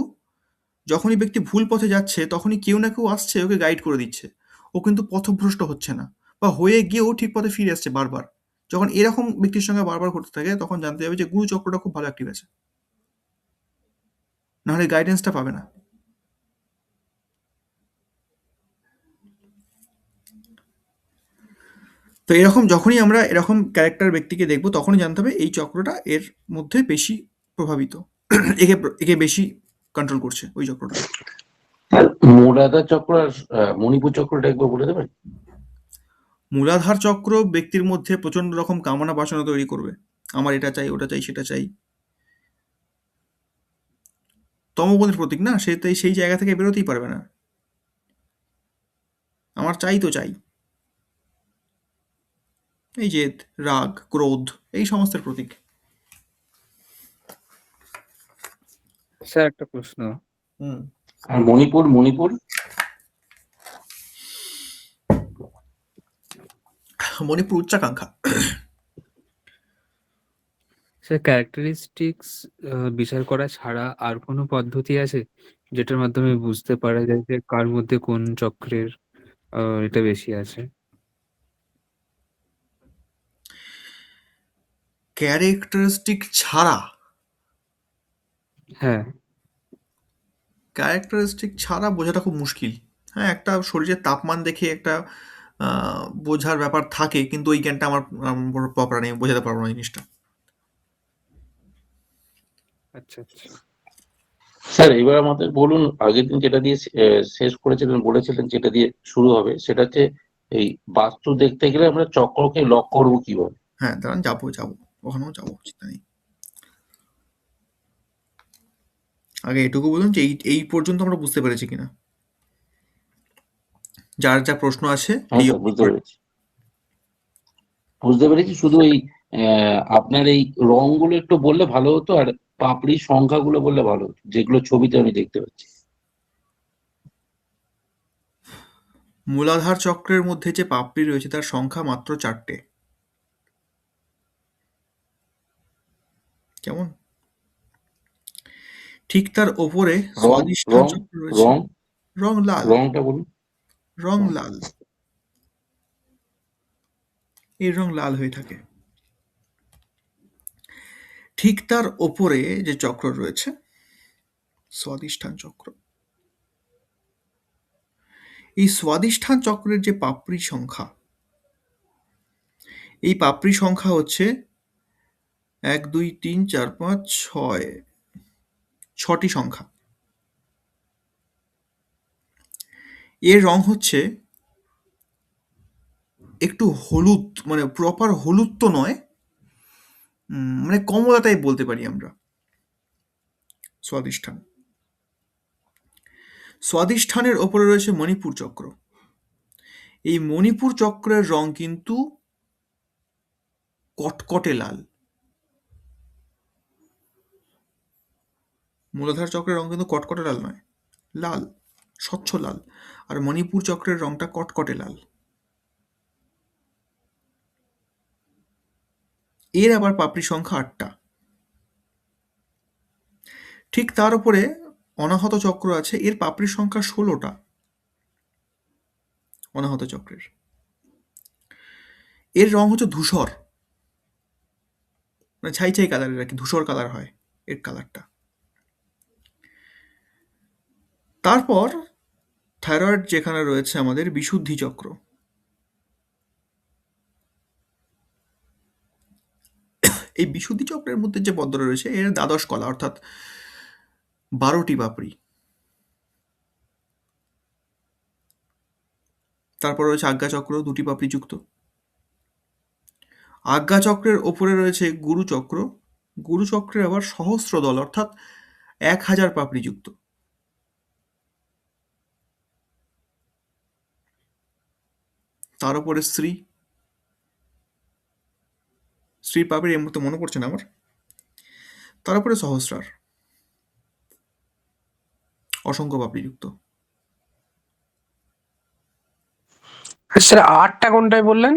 যখনই ব্যক্তি ভুল পথে যাচ্ছে তখনই কেউ না কেউ আসছে ওকে গাইড করে দিচ্ছে, ও কিন্তু পথভ্রষ্ট হচ্ছে না, বা হয়ে গিয়েও ঠিক পথে ফিরে আসছে বারবার। যখন এরকম ব্যক্তির সঙ্গে বারবার ঘটতে থাকে তখন জানতে হবে যে গুরু চক্রটা খুব ভালো অ্যাক্টিভ আছে, নাহলে গাইডেন্সটা পাবে না। তো এরকম যখনই আমরা এরকম ক্যারেক্টার ব্যক্তিকে দেখবো তখনই জানতে হবে এই চক্রটা এর মধ্যে বেশি প্রভাবিত, একে একে বেশি কন্ট্রোল করছে ওই চক্রটা। আর মূলাধার চক্র আর মণিপুর চক্রটা একবার বলে দেবেন? মূলাধার চক্র ব্যক্তির মধ্যে প্রচন্ড রকম কামনা বাসনা তৈরি করবে, আমার এটা চাই, ওটা চাই, সেটা চাই, তমগুণের প্রতীক না, সে তাই সেই জায়গা থেকে বেরোতেই পারবে না, আমার চাই তো চাই, এই জেদ, রাগ, ক্রোধ, এই সমস্তের প্রতীক। স্যার একটা প্রশ্ন, হুম। আর মণিপুর? মণিপুর মণিপুর উচ্চাকাঙ্ক্ষা। স্যার ক্যারেক্টারিস্টিক্স বিচার করা ছাড়া আর কোনো পদ্ধতি আছে যেটার মাধ্যমে বুঝতে পারা যায় যে কার মধ্যে কোন চক্রের এটা বেশি আছে? ক্যারেক্টারিস্টিক ছাড়া? হ্যাঁ, ক্যারেক্টারিস্টিক ছাড়া বোঝাটা খুব মুশকিল। হ্যাঁ, একটা শরীরের তাপমান দেখে একটা বোঝার ব্যাপার থাকে, কিন্তু ওই জ্ঞানটা আমার প্রপার নেই, বোঝাতে পারবো না জিনিসটা। আচ্ছা আচ্ছা। স্যার এবার আমাদের বলুন, আগের দিন যেটা দিয়ে শেষ করেছিলেন, বলেছিলেন যেটা দিয়ে শুরু হবে, সেটা হচ্ছে এই বাস্তু দেখতে গেলে আমরা চক্রকে লক করবো কিভাবে? হ্যাঁ, দাঁড়ান, যাবো ওখানেও যাবো, চিন্তা নেই। আগে এটুকু বলুন যে এই পর্যন্ত আমরা বুঝতে পেরেছি কিনা, যার যা প্রশ্ন আছে হ্যাঁ এই স্যার, বুঝতে পেরেছি। শুধু এই আপনার এই রংগুলো একটু বললে ভালো হতো, আর পাপড়ির সংখ্যাগুলো বললে ভালো হতো, যেগুলো ছবিতে আমি দেখতে পাচ্ছি। মূলাধার চক্রের মধ্যে যে পাপড়ি রয়েছে তার সংখ্যা মাত্র 4টে। কেমন? ঠিক তার ওপরে রং স্বাধিষ্ঠান রং চক্র রয়েছে। রং রং লাল। রংটা বলুন। রং লাল। এর রং লাল হয়ে থাকে। ঠিক তার ওপরে যে চক্র রয়েছে স্বাধিষ্ঠান চক্র, এই স্বাধিষ্ঠান চক্রের যে পাপড়ি সংখ্যা, এই পাপড়ি সংখ্যা হচ্ছে 1 2 3 4 5 6, 6টি সংখ্যা। এর রং হচ্ছে একটু হলুদ, মানে প্রপার হলুদ তো নয়, মানে কমলা টাইপ বলতে পারি আমরা। স্বাধিষ্ঠান, স্বাধিষ্ঠানের ওপরে রয়েছে মণিপুর চক্র। এই মণিপুর চক্রের রং কিন্তু কটকটে লাল। মূলাধার চক্রের রং কিন্তু কটকটে লাল নয়, লাল, স্বচ্ছ লাল। আর মণিপুর চক্রের রংটা কটকটে লাল। এর আবার পাপড়ি সংখ্যা 8টা। ঠিক তার উপরে অনাহত চক্র আছে, এর পাপড়ি সংখ্যা 16টা। অনাহত চক্রের এর রং হচ্ছে ধূসর, মানে ছাই ছাই কালারের আর কি, ধূসর কালার হয় এর কালারটা। তারপর থাইরয়েড যেখানে রয়েছে আমাদের বিশুদ্ধি চক্র, এই বিশুদ্ধি চক্রের মধ্যে যে পদ্ম রয়েছে এর দ্বাদশ কলা, অর্থাৎ 12টি পাপড়ি। তারপর রয়েছে আজ্ঞা চক্র, 2টি পাপড়ি যুক্ত। আজ্ঞা চক্রের ওপরে রয়েছে গুরু চক্র, গুরু চক্রের আবার সহস্র দল, অর্থাৎ 1000 পাপড়ি যুক্ত। তার উপরে শ্রী, শ্রী পাপড়ি এর মতো মনে পড়ছে না আমার। তার উপরে সহস্রার, অসংখ্য পাপড়ি যুক্ত। স্যার 8টা কোনটায় বললেন?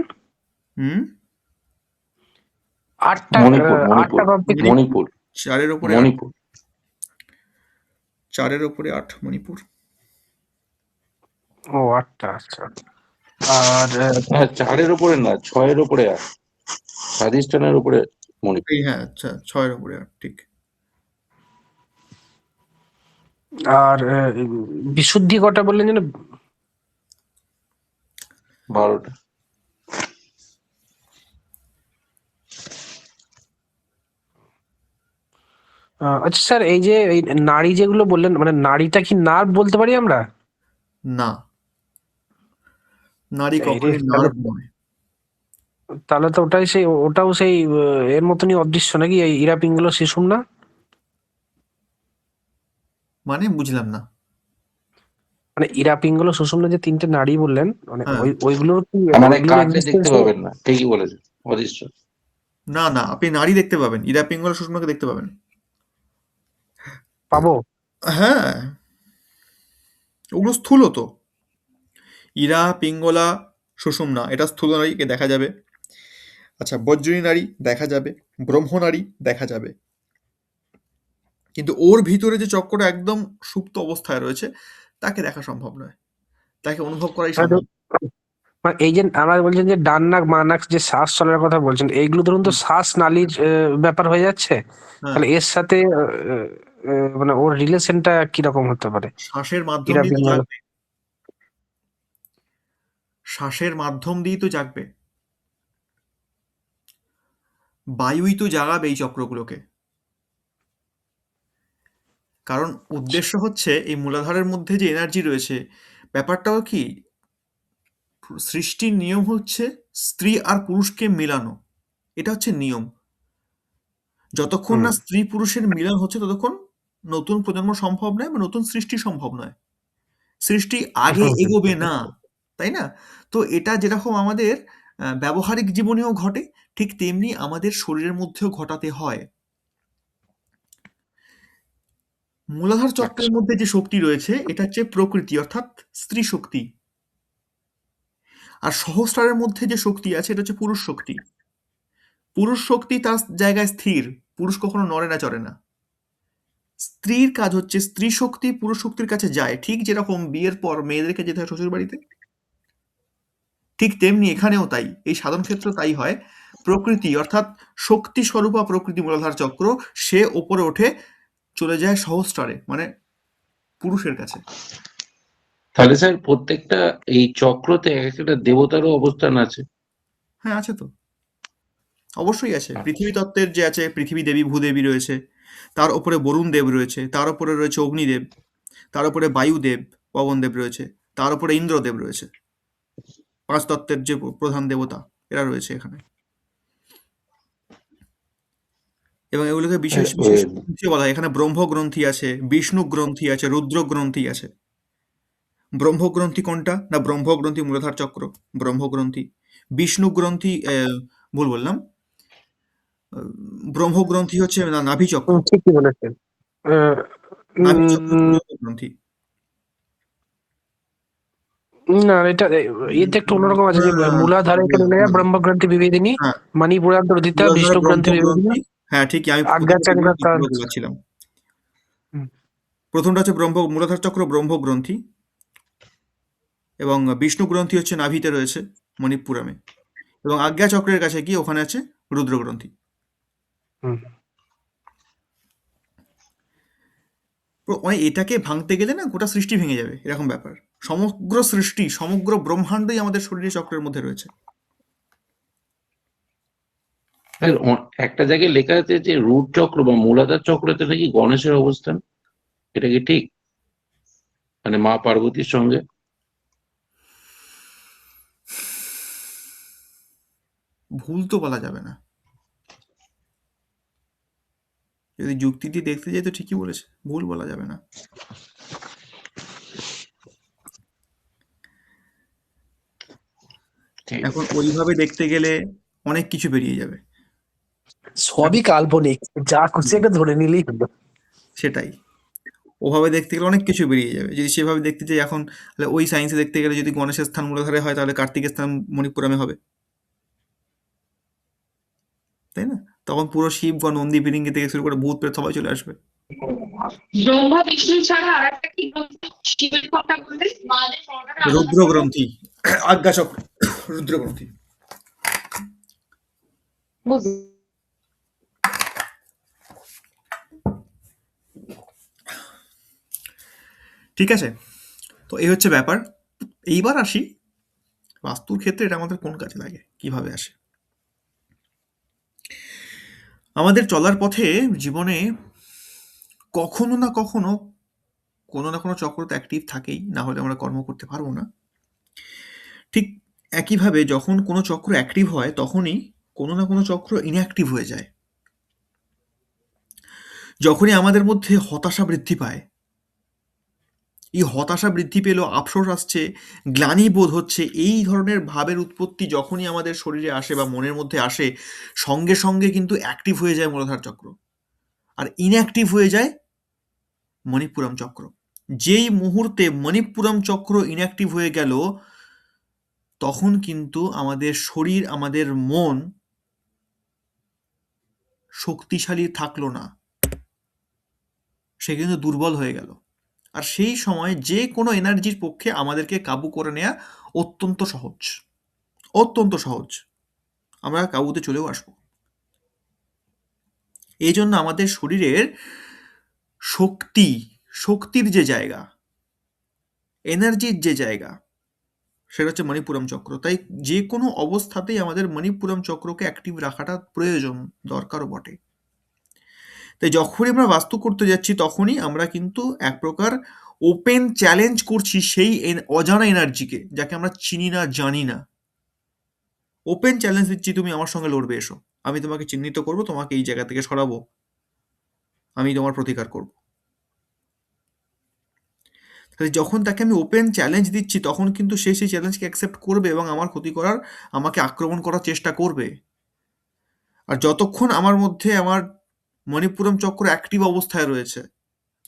হুম 8টা, মণিপুর 8টা পাপড়ি। মণিপুর চারের ওপরে 8, মণিপুর 4-এর ওপরে 8 মণিপুর। ও 8টা, আচ্ছা। আর হ্যাঁ, 4-এর উপরে না, 6-এর উপরে 8, স্বাধিষ্ঠানের উপরে মণিপুর। এই হ্যাঁ, আচ্ছা, 6-এর ওপরে 8, ঠিক। আর বিশুদ্ধি কটা বললেন যেন? 12টা। আচ্ছা স্যার, এই যে এই নাড়ি যেগুলো বললেন, মানে নাড়িটা কি নার্ভ বলতে পারি আমরা? না, নারী এই রে, কখনোই তাহলে নার্ভ নয়। তাহলে তো ওটাও সেই এর মতনই অদৃশ্য নাকি, এই ইরা পিঙ্গলা শিশুম না? মানে বুঝলাম না। মানে ইরা পিঙ্গলা সুষুম্না যে 3টে নাড়ি বললেন, মানে হ্যাঁ, ওইগুলোর কি, মানে ওইগুলোর কাটলে দেখতে এক্সিস্টেন্স? পাবেন না, ঠিকই বলেছেন, অদৃশ্য। না না, আপনি নারী দেখতে পাবেন, ইরা পিঙ্গলা সুষমাকে দেখতে পাবেন। পাবো? হ্যাঁ, ওগুলো স্থূল তো। ইরা পিঙ্গলা সুষুম্না এটা স্থূল নারীকে দেখা যাবে। আচ্ছা, বজ্রী নারী দেখা যাবে, ব্রহ্ম নারী দেখা যাবে। কিন্তু ওর ভিতরে যে চক্রটা একদম সুপ্ত অবস্থায় রয়েছে তাকে দেখা সম্ভব নয়, তাকে অনুভব করাই মানে সম্ভব। মানে এই যে আমরা বলছেন যে ডান নাক বাঁ নাক যে শ্বাস চলার কথা বলছেন, এইগুলো ধরুন তো হুম, শ্বাস নালীর ব্যাপার হয়ে যাচ্ছে, হ্যাঁ, তাহলে এর সাথে মানে ওর রিলেশনটা কিরকম হতে পারে? শ্বাসের মাধ্যম ইরা দিয়ে তো পিঙ্গলা। জাগবে, শ্বাসের মাধ্যম দিয়েই তো জাগবে, বায়ুই তো জাগাবে এই চক্রগুলোকে। কারণ উদ্দেশ্য হচ্ছে এই মূলাধারের মধ্যে যে এনার্জি রয়েছে, ব্যাপারটাও কি, সৃষ্টির নিয়ম হচ্ছে স্ত্রী আর পুরুষকে মেলানো, এটা হচ্ছে নিয়ম। যতক্ষণ হুম। না স্ত্রী পুরুষের মিলন হচ্ছে ততক্ষণ নতুন প্রজন্ম সম্ভব নয় বা নতুন সৃষ্টি সম্ভব নয়, সৃষ্টি আগে হুম, হুম। এগোবে না, তাই না? তো এটা যেরকম আমাদের ব্যবহারিক জীবনেও ঘটে, ঠিক তেমনি আমাদের শরীরের মধ্যেও ঘটাতে হয়। মূলাধার চক্রের আচ্ছা। মধ্যে যে শক্তি রয়েছে এটা হচ্ছে প্রকৃতি, অর্থাৎ স্ত্রী শক্তি। আর সহস্রারের মধ্যে যে শক্তি আছে এটা হচ্ছে পুরুষ শক্তি। পুরুষ শক্তি তার জায়গায় স্থির, পুরুষ কখনো নড়ে না চড়ে না, স্ত্রীর কাজ হচ্ছে, স্ত্রী শক্তি পুরুষ শক্তির কাছে যায়, ঠিক যেরকম বিয়ের পর মেয়েদেরকে যেতে হয় শ্বশুর বাড়িতে, ঠিক তেমনি এখানেও তাই, এই সাধন ক্ষেত্র তাই হয়। প্রকৃতি অর্থাৎ শক্তি স্বরূপা প্রকৃতি মূলাধার চক্র, সে ওপরে ওঠে, চলে যায় সহস্রারে, মানে পুরুষের কাছে। তাহলে স্যার প্রত্যেকটা এই চক্রতে এক একটা দেবতারও অবস্থান আছে। হ্যাঁ, আছে তো, অবশ্যই আছে। পৃথিবী তত্ত্বের যে আছে, পৃথিবী দেবী ভূদেবী রয়েছে, তার উপরে বরুণ দেব রয়েছে, তার উপরে রয়েছে অগ্নিদেব, তার উপরে বায়ুদেব পবনদেব রয়েছে, তার উপরে ইন্দ্রদেব রয়েছে। 5 তত্ত্বের যে প্রধান দেবতা এরা রয়েছে এখানে, এবং এগুলোকে বিশেষ বিশেষ গ্রন্থি বলা হয়। এখানে ব্রহ্ম গ্রন্থি আছে, বিষ্ণু গ্রন্থি আছে, রুদ্র গ্রন্থি আছে। ব্রহ্ম গ্রন্থি কোনটা? না, ব্রহ্ম গ্রন্থি মূলাধার চক্র, ব্রহ্ম গ্রন্থি। বিষ্ণু গ্রন্থি ভুল বললাম, ব্রহ্ম গ্রন্থি হচ্ছে নাভি চক্র, ঠিকই বলেছেন। আহ, নাভি চক্র উম, ব্রহ্ম গ্রন্থি। না, এটা একটু অন্যরকম আছে যে না, মূলাধারে এখানে লেখা ব্রহ্মগ্রন্থি বিভেদিনী, হ্যাঁ, মণিপুরান্তরদিতা, মূলাধারে বিষ্ণু ব্রহ্ম গ্রন্থি বিভেদিনী, গ্রন্থি। হ্যাঁ, ঠিকই, আমি আজ্ঞা প্রথমটা চক্র। বলছিলাম। প্রথমটা হচ্ছে মূলাধার চক্র ব্রহ্ম গ্রন্থি, এবং বিষ্ণু গ্রন্থি হচ্ছে নাভিতে রয়েছে মণিপুরমে, এবং আজ্ঞা চক্রের কাছে গিয়ে ওখানে আছে রুদ্র গ্রন্থি। মানে এটাকে ভাঙতে গেলে না গোটা সৃষ্টি ভেঙে যাবে, এরকম ব্যাপার। সমগ্র সৃষ্টি, সমগ্র ব্রহ্মাণ্ডই আমাদের শরীরে চক্রের মধ্যে রয়েছে। স্যার একটা জায়গায় লেখা আছে যে রুট চক্র বা মূলাধার চক্রতে নাকি গণেশের অবস্থান, এটা কি ঠিক? মানে মা পার্বতীর সঙ্গে। ভুল তো বলা যাবে না, যদি যুক্তি দিয়ে দেখতে যাই তো ঠিকই বলেছে, ভুল বলা যাবে না। এখন ওইভাবে দেখতে গেলে অনেক কিছু বেরিয়ে যাবে, সবই কাল্পনিক, যা খুশি একটা ধরে নিলেই হলো। সেটাই। ওভাবে দেখতে গেলে অনেক কিছু বেরিয়ে যাবে। যদি সেভাবে দেখতে চাই এখন, তাহলে ওই সায়েন্সে দেখতে গেলে যদি গণেশের স্থান মূলাধারে হয়, তাহলে কার্তিকের স্থান মণিপুরমে হবে, তাই না? তখন পুরো শিব বা নন্দী ফিরিঙ্গি থেকে শুরু করে ভূত প্রেত সবাই চলে আসবে। ব্রহ্মা বিষ্ণু ছাড়া আর একটা কি গ্রন্থ শিবের কথা বললেন? রুদ্র গ্রন্থি, আজ্ঞা চক্র, রুদ্র গ্রন্থি। ঠিক আছে, তো এই হচ্ছে ব্যাপার। এইবার আসি বাস্তুর ক্ষেত্রে এটা আমাদের কোন কাজে লাগে, কিভাবে আসে। আমাদের চলার পথে জীবনে কখনো না কখনো কোনো না কোনো চক্র তো অ্যাক্টিভ থাকেই, না হলে আমরা কর্ম করতে পারবো না। ঠিক একইভাবে যখন কোনো চক্র অ্যাক্টিভ হয়, তখনই কোনো না কোনো চক্র ইনঅ্যাক্টিভ হয়ে যায়। যখনই আমাদের মধ্যে হতাশা বৃদ্ধি পায়, এই হতাশা বৃদ্ধি পেলেও আফসোস আসছে, গ্লানি বোধ হচ্ছে, এই ধরনের ভাবের উৎপত্তি যখনই আমাদের শরীরে আসে বা মনের মধ্যে আসে, সঙ্গে সঙ্গে কিন্তু অ্যাক্টিভ হয়ে যায় মূলাধার চক্র, আর ইনঅ্যাক্টিভ হয়ে যায় মণিপুরম চক্র। যেই মুহূর্তে মণিপুরম চক্র ইনঅ্যাক্টিভ হয়ে গেল, তখন কিন্তু আমাদের শরীর, আমাদের মন শক্তিশালী থাকলো না, সে কিন্তু দুর্বল হয়ে গেল। আর সেই সময় যে কোনো এনার্জির পক্ষে আমাদেরকে কাবু করে নেওয়া অত্যন্ত সহজ, অত্যন্ত সহজ। আমরা কাবুতে চলেও আসবো। এই জন্য আমাদের শরীরের শক্তির যে জায়গা, এনার্জির যে জায়গা, সেটা হচ্ছে মণিপুরম চক্র। তাই যে কোনো অবস্থাতেই আমাদের মণিপুরম চক্রকে অ্যাক্টিভ রাখাটা প্রয়োজন, দরকারও বটে। তাই যখনই আমরা বাস্তু করতে যাচ্ছি, তখনই আমরা কিন্তু এক প্রকার ওপেন চ্যালেঞ্জ করছি সেই অজানা এনার্জিকে, যাকে আমরা চিনি না, জানি না। ওপেন চ্যালেঞ্জ দিচ্ছি, তুমি আমার সঙ্গে লড়বে, এসো, আমি তোমাকে চিহ্নিত করব, তোমাকে এই জায়গা থেকে সরাবো, আমি তোমার প্রতিকার করব। তাহলে যখন তাকে আমি ওপেন চ্যালেঞ্জ দিচ্ছি, তখন কিন্তু সে সেই চ্যালেঞ্জকে অ্যাকসেপ্ট করবে এবং আমার ক্ষতি করার, আমাকে আক্রমণ করার চেষ্টা করবে। আর যতক্ষণ আমার মধ্যে আমার মণিপুরম চক্র অ্যাক্টিভ অবস্থায় রয়েছে,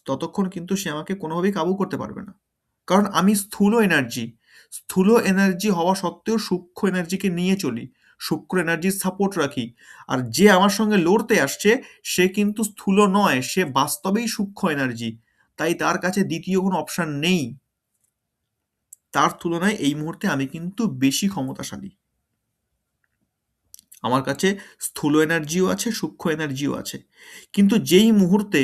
ততক্ষণ কিন্তু সে আমাকে কোনোভাবেই কাবু করতে পারবে না। কারণ আমি স্থূল এনার্জি হওয়া সত্ত্বেও সূক্ষ্ম এনার্জিকে নিয়ে চলি, শুক্র এনার্জির সাপোর্ট রাখি। আর যে আমার সঙ্গে লড়তে আসছে সে কিন্তু স্থূল নয়, সে বাস্তবেই সূক্ষ্ম এনার্জি, তাই তার কাছে দ্বিতীয় কোনো অপশন নেই। তার তুলনায় এই মুহূর্তে আমি কিন্তু বেশি ক্ষমতাশালী। আমার কাছে স্থূল এনার্জিও আছে, সূক্ষ্ম এনার্জিও আছে, কিন্তু যেই মুহূর্তে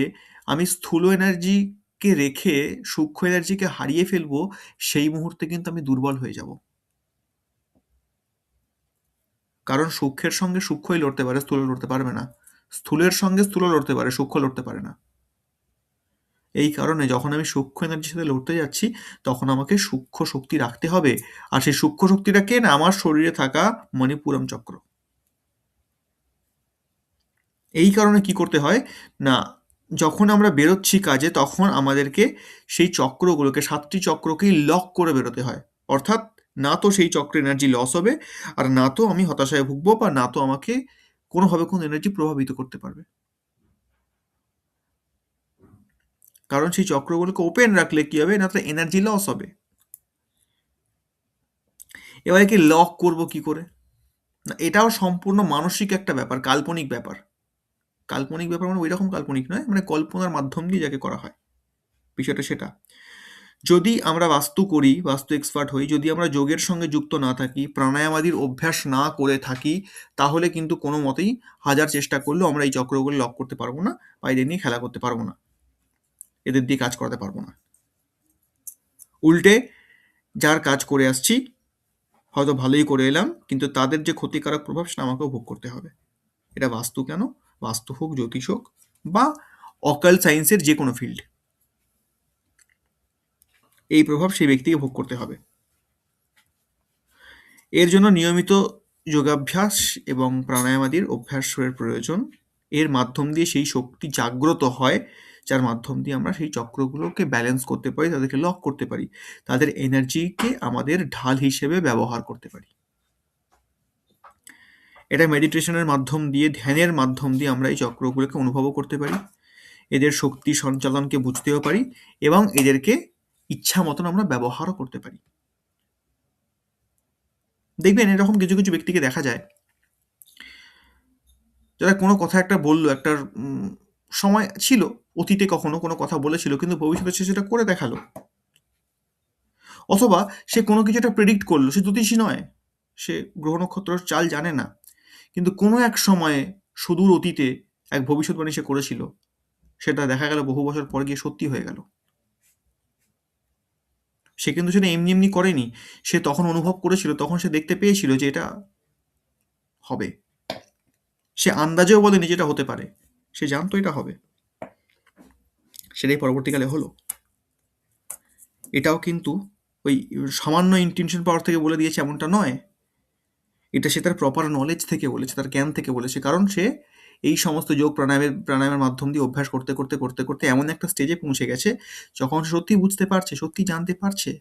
আমি স্থূল এনার্জিকে রেখে সূক্ষ্ম এনার্জিকে হারিয়ে ফেলবো, সেই মুহূর্তে কিন্তু আমি দুর্বল হয়ে যাব। কারণ সূক্ষ্মের সঙ্গে সূক্ষ্মই লড়তে পারে, স্থূল লড়তে পারবে না। স্থূলের সঙ্গে স্থূল লড়তে পারে, সূক্ষ্ম লড়তে পারে না। এই কারণে যখন আমি সূক্ষ্ম এনার্জির সাথে লড়তে যাচ্ছি, তখন আমাকে সূক্ষ্ম শক্তি রাখতে হবে। আর সেই সূক্ষ্ম শক্তিটা কে না, আমার শরীরে থাকা মণিপুরম চক্র। এই কারণে কি করতে হয় না, যখন আমরা বেরোচ্ছি কাজে, তখন আমাদেরকে সেই চক্রগুলোকে, 7টি চক্রকেই লক করে বেরোতে হয়। অর্থাৎ না তো সেই চক্র এনার্জি লস হবে, আর না তো আমি হতাশায় ভুগবো, বা না তো আমাকে কোনোভাবে কোনো এনার্জি প্রভাবিত করতে পারবে। কারণ সেই চক্রগুলোকে ওপেন রাখলে কি হবে না, তো এনার্জি লস হবে। এবার কি লক করব কি করে না, এটাও সম্পূর্ণ মানসিক একটা ব্যাপার, কাল্পনিক ব্যাপার। কাল্পনিক ব্যাপার মানে ওই রকম কাল্পনিক নয়, মানে কল্পনার মাধ্যম দিয়ে যাকে করা হয়, বিষয়টা সেটা। যদি আমরা বাস্তু করি, বাস্তু এক্সপার্ট হই, যদি আমরা যোগের সঙ্গে যুক্ত না থাকি, প্রাণায়ামাদির অভ্যাস না করে থাকি, তাহলে কিন্তু কোনো মতেই হাজার চেষ্টা করলেও আমরা এই চক্রগুলো লক করতে পারবো না, বা এদের নিয়ে খেলা করতে পারবো না, এদের দিয়ে কাজ করাতে পারবো না। উল্টে যার কাজ করে আসছি, হয়তো ভালোই করে এলাম, কিন্তু তাদের যে ক্ষতিকারক প্রভাব সেটা আমাকেও ভোগ করতে হবে। এটা বাস্তু কেন, বাস্তু হোক, জ্যোতিষ হোক, বা অকাল সায়েন্সের যে কোনো ফিল্ড, এই প্রভাব সেই ব্যক্তিকে ভোগ করতে হবে। এর জন্য নিয়মিত যোগাভ্যাস এবং প্রাণায়ামাদির অভ্যাসের প্রয়োজন। এর মাধ্যম দিয়ে সেই শক্তি জাগ্রত হয়, যার মাধ্যম দিয়ে আমরা সেই চক্রগুলোকে ব্যালেন্স করতে পারি, তাদেরকে লক করতে পারি, তাদের এনার্জিকে আমাদের ঢাল হিসেবে ব্যবহার করতে পারি। এটা মেডিটেশনের মাধ্যম দিয়ে, ধ্যানের মাধ্যম দিয়ে আমরা এই চক্রগুলোকে অনুভবও করতে পারি, এদের শক্তি সঞ্চালনকে বুঝতেও পারি, এবং এদেরকে ইচ্ছা মতন আমরা ব্যবহারও করতে পারি। দেখবেন এরকম কিছু কিছু ব্যক্তিকে দেখা যায়, যারা কোনো কথা একটা বললো, একটা সময় ছিল, অতীতে কখনো কোনো কথা বলেছিল, কিন্তু ভবিষ্যতে সে সেটা করে দেখালো। অথবা সে কোনো কিছু একটা প্রেডিক্ট করলো, সে জ্যোতিষী নয়, সে গ্রহ নক্ষত্র চাল জানে না, কিন্তু কোনো এক সময়ে সুদূর অতীতে এক ভবিষ্যৎবাণী সে করেছিল, সেটা দেখা গেল বহু বছর পর গিয়ে সত্যি হয়ে গেল। সে কিন্তু সেটা এমনি এমনি করেনি, সে তখন অনুভব করেছিল, তখন সে দেখতে পেয়েছিল যে এটা হবে। সে আন্দাজেও বলেনি যেটা হতে পারে, সে জানতো এটা হবে, সেটাই পরবর্তীকালে হলো। এটাও কিন্তু ওই সামান্য ইন্টেনশন পাওয়ার থেকে বলে দিয়েছে এমনটা নয়, এটা সে তার প্রপার নলেজ থেকে বলেছে, তার জ্ঞান থেকে বলেছে। কারণ সে এই সমস্ত যোগ প্রাণায়ামের মাধ্যম দিয়ে অভ্যাস করতে করতে করতে করতে এমন একটা স্টেজে পৌঁছে গেছে, যখন সত্যি বুঝতে পারছে, সত্যি জানতে পারছে,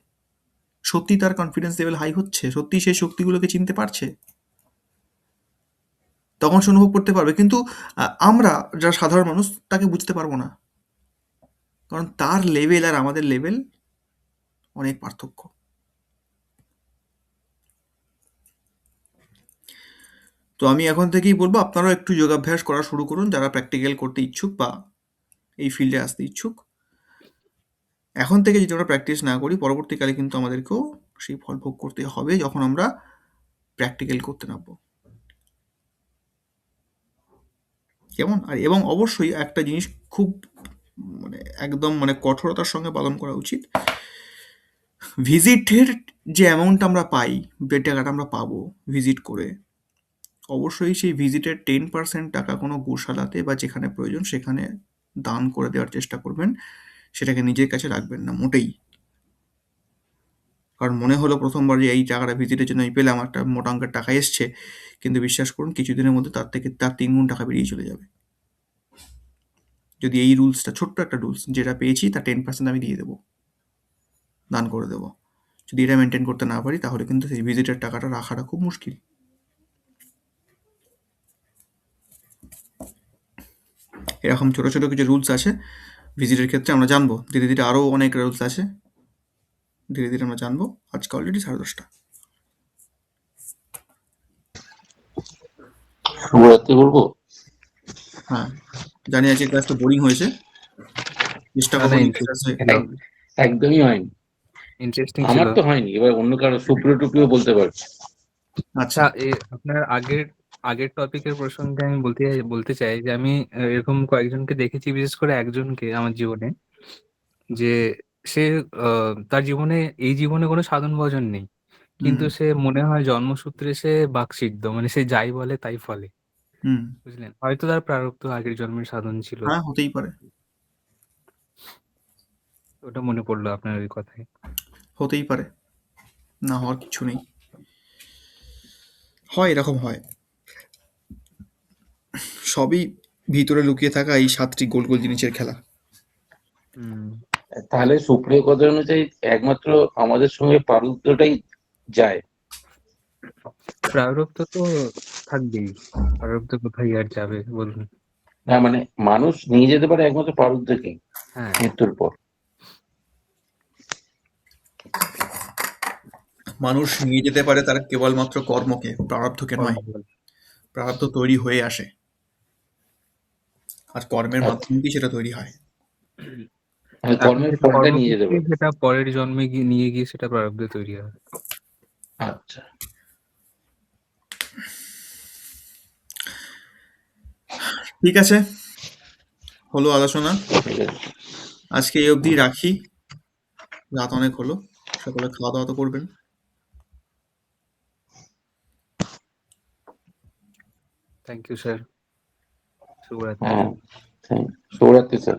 সত্যি তার কনফিডেন্স লেভেল হাই হচ্ছে, সত্যি সেই শক্তিগুলোকে চিনতে পারছে, তখন সে অনুভব করতে পারবে। কিন্তু আমরা যারা সাধারণ মানুষ তাকে বুঝতে পারবো না, কারণ তার লেভেল আর আমাদের লেভেল অনেক পার্থক্য। তো আমি এখন থেকেই বলবো আপনারাও একটু যোগাভ্যাস করা শুরু করুন, যারা প্র্যাকটিক্যাল করতে ইচ্ছুক বা এই ফিল্ডে আসতে ইচ্ছুক। এখন থেকে যদি আমরা প্র্যাকটিস না করি, পরবর্তীকালে কিন্তু আমাদেরকেও সেই ফল ভোগ করতে হবে, যখন আমরা প্র্যাকটিক্যাল করতে নামবো। কেমন? আর এবং অবশ্যই একটা জিনিস খুব মানে একদম মানে কঠোরতার সঙ্গে পালন করা উচিত, ভিজিটের যে অ্যামাউন্ট আমরা পাই, যে টাকাটা আমরা পাবো ভিজিট করে, অবশ্যই সেই ভিজিটের 10% টাকা কোনো গোশালাতে বা যেখানে প্রয়োজন সেখানে দান করে দেওয়ার চেষ্টা করবেন, সেটাকে নিজের কাছে রাখবেন না মোটেই। কারণ মনে হলো প্রথমবার যে এই টাকাটা ভিজিটের জন্য আমি পেলাম, একটা মোটা অঙ্কের টাকা এসছে, কিন্তু বিশ্বাস করুন কিছুদিনের মধ্যে তার 3 গুণ টাকা বেরিয়ে চলে যাবে। যদি এই রুলসটা, ছোট্ট একটা রুলস, যেটা পেয়েছি তার 10% আমি দিয়ে দেবো, দান করে দেবো, যদি এটা মেনটেন করতে না পারি, তাহলে কিন্তু সেই ভিজিটের টাকাটা রাখাটা খুব মুশকিল। এরকম ছোটো ছোটো কিছু রুলস আছে ভিজিটের ক্ষেত্রে, আমরা জানবো ধীরে ধীরে, আরও অনেক রুলস আছে, ধীরে ধীরে আমরা জানবো। আজকে অলরেডি 10:30। শুভরাত্রি বলবো। হ্যাঁ, জানি আজকে ক্লাসটা বোরিং হয়েছে, চেষ্টা না করবো না, নেক্সট ক্লাসে। একদমই হয়নি, ইন্টারেস্টিং ছিল। আমার তো হয়নি, এবার অন্য কারো সুপ্রিয় টুপিও বলতে পারছি। আচ্ছা, আপনার আগের আগের টপিকের প্রসঙ্গে আমি বলতে চাই যে আমি এরকম কয়েকজনকে দেখেছি, বিশেষ করে একজনকে আমার জীবনে, যে সে তার জীবনে এই জীবনে কোনো সাধন ভজন নেই, কিন্তু হুম সে মনে হয় জন্মসূত্রে সে বাকসিদ্ধ, মানে সে যাই বলে তাই ফলে। হুম, বুঝলেন, হয়তো তার প্রারব্ধ আগের জন্মের সাধন ছিল। হ্যাঁ হতেই পারে, ওটা মনে পড়লো আপনার ওই কথায়। হতেই পারে, না হওয়ার কিছু নেই, হয় এরকম হয়। সবই ভিতরে লুকিয়ে থাকা এই 7টি গোল গোল জিনিসের খেলা। হুম। তাহলে সুপ্রিয় কথা অনুযায়ী একমাত্র আমাদের সঙ্গে প্রারব্ধটাই যায়। প্রারব্ধ তো থাকবেই, প্রারব্ধ কোথায় আর যাবে বলুন। না মানে মানুষ নিয়ে যেতে পারে একমাত্র প্রারব্ধকেই হ্যাঁ, মৃত্যুর পর। মানুষ নিয়ে যেতে পারে তার কেবলমাত্র কর্মকে, প্রারব্ধকে নয়। কর্মফল। প্রারব্ধ তৈরি হয়ে আসে, আর কর্মের আচ্ছা, মাধ্যমে দিয়ে সেটা তৈরি হয়। মানে এখন কর্মের যেটা ফলটা কর্ম নিয়ে যেতে করছি পারে। সেটা পরের জন্মে গিয়ে নিয়ে গিয়ে সেটা প্রারব্ধে তৈরি হয়। আচ্ছা, ঠিক আছে, হলো আলোচনা, ঠিক আছে। আজকে এই অবধি রাখি, রাত অনেক হলো, সকলে খাওয়া দাওয়া তো করবেন। থ্যাংক ইউ স্যার, শুভরাত্রি। হ্যাঁ, শুভরাত্রি স্যার।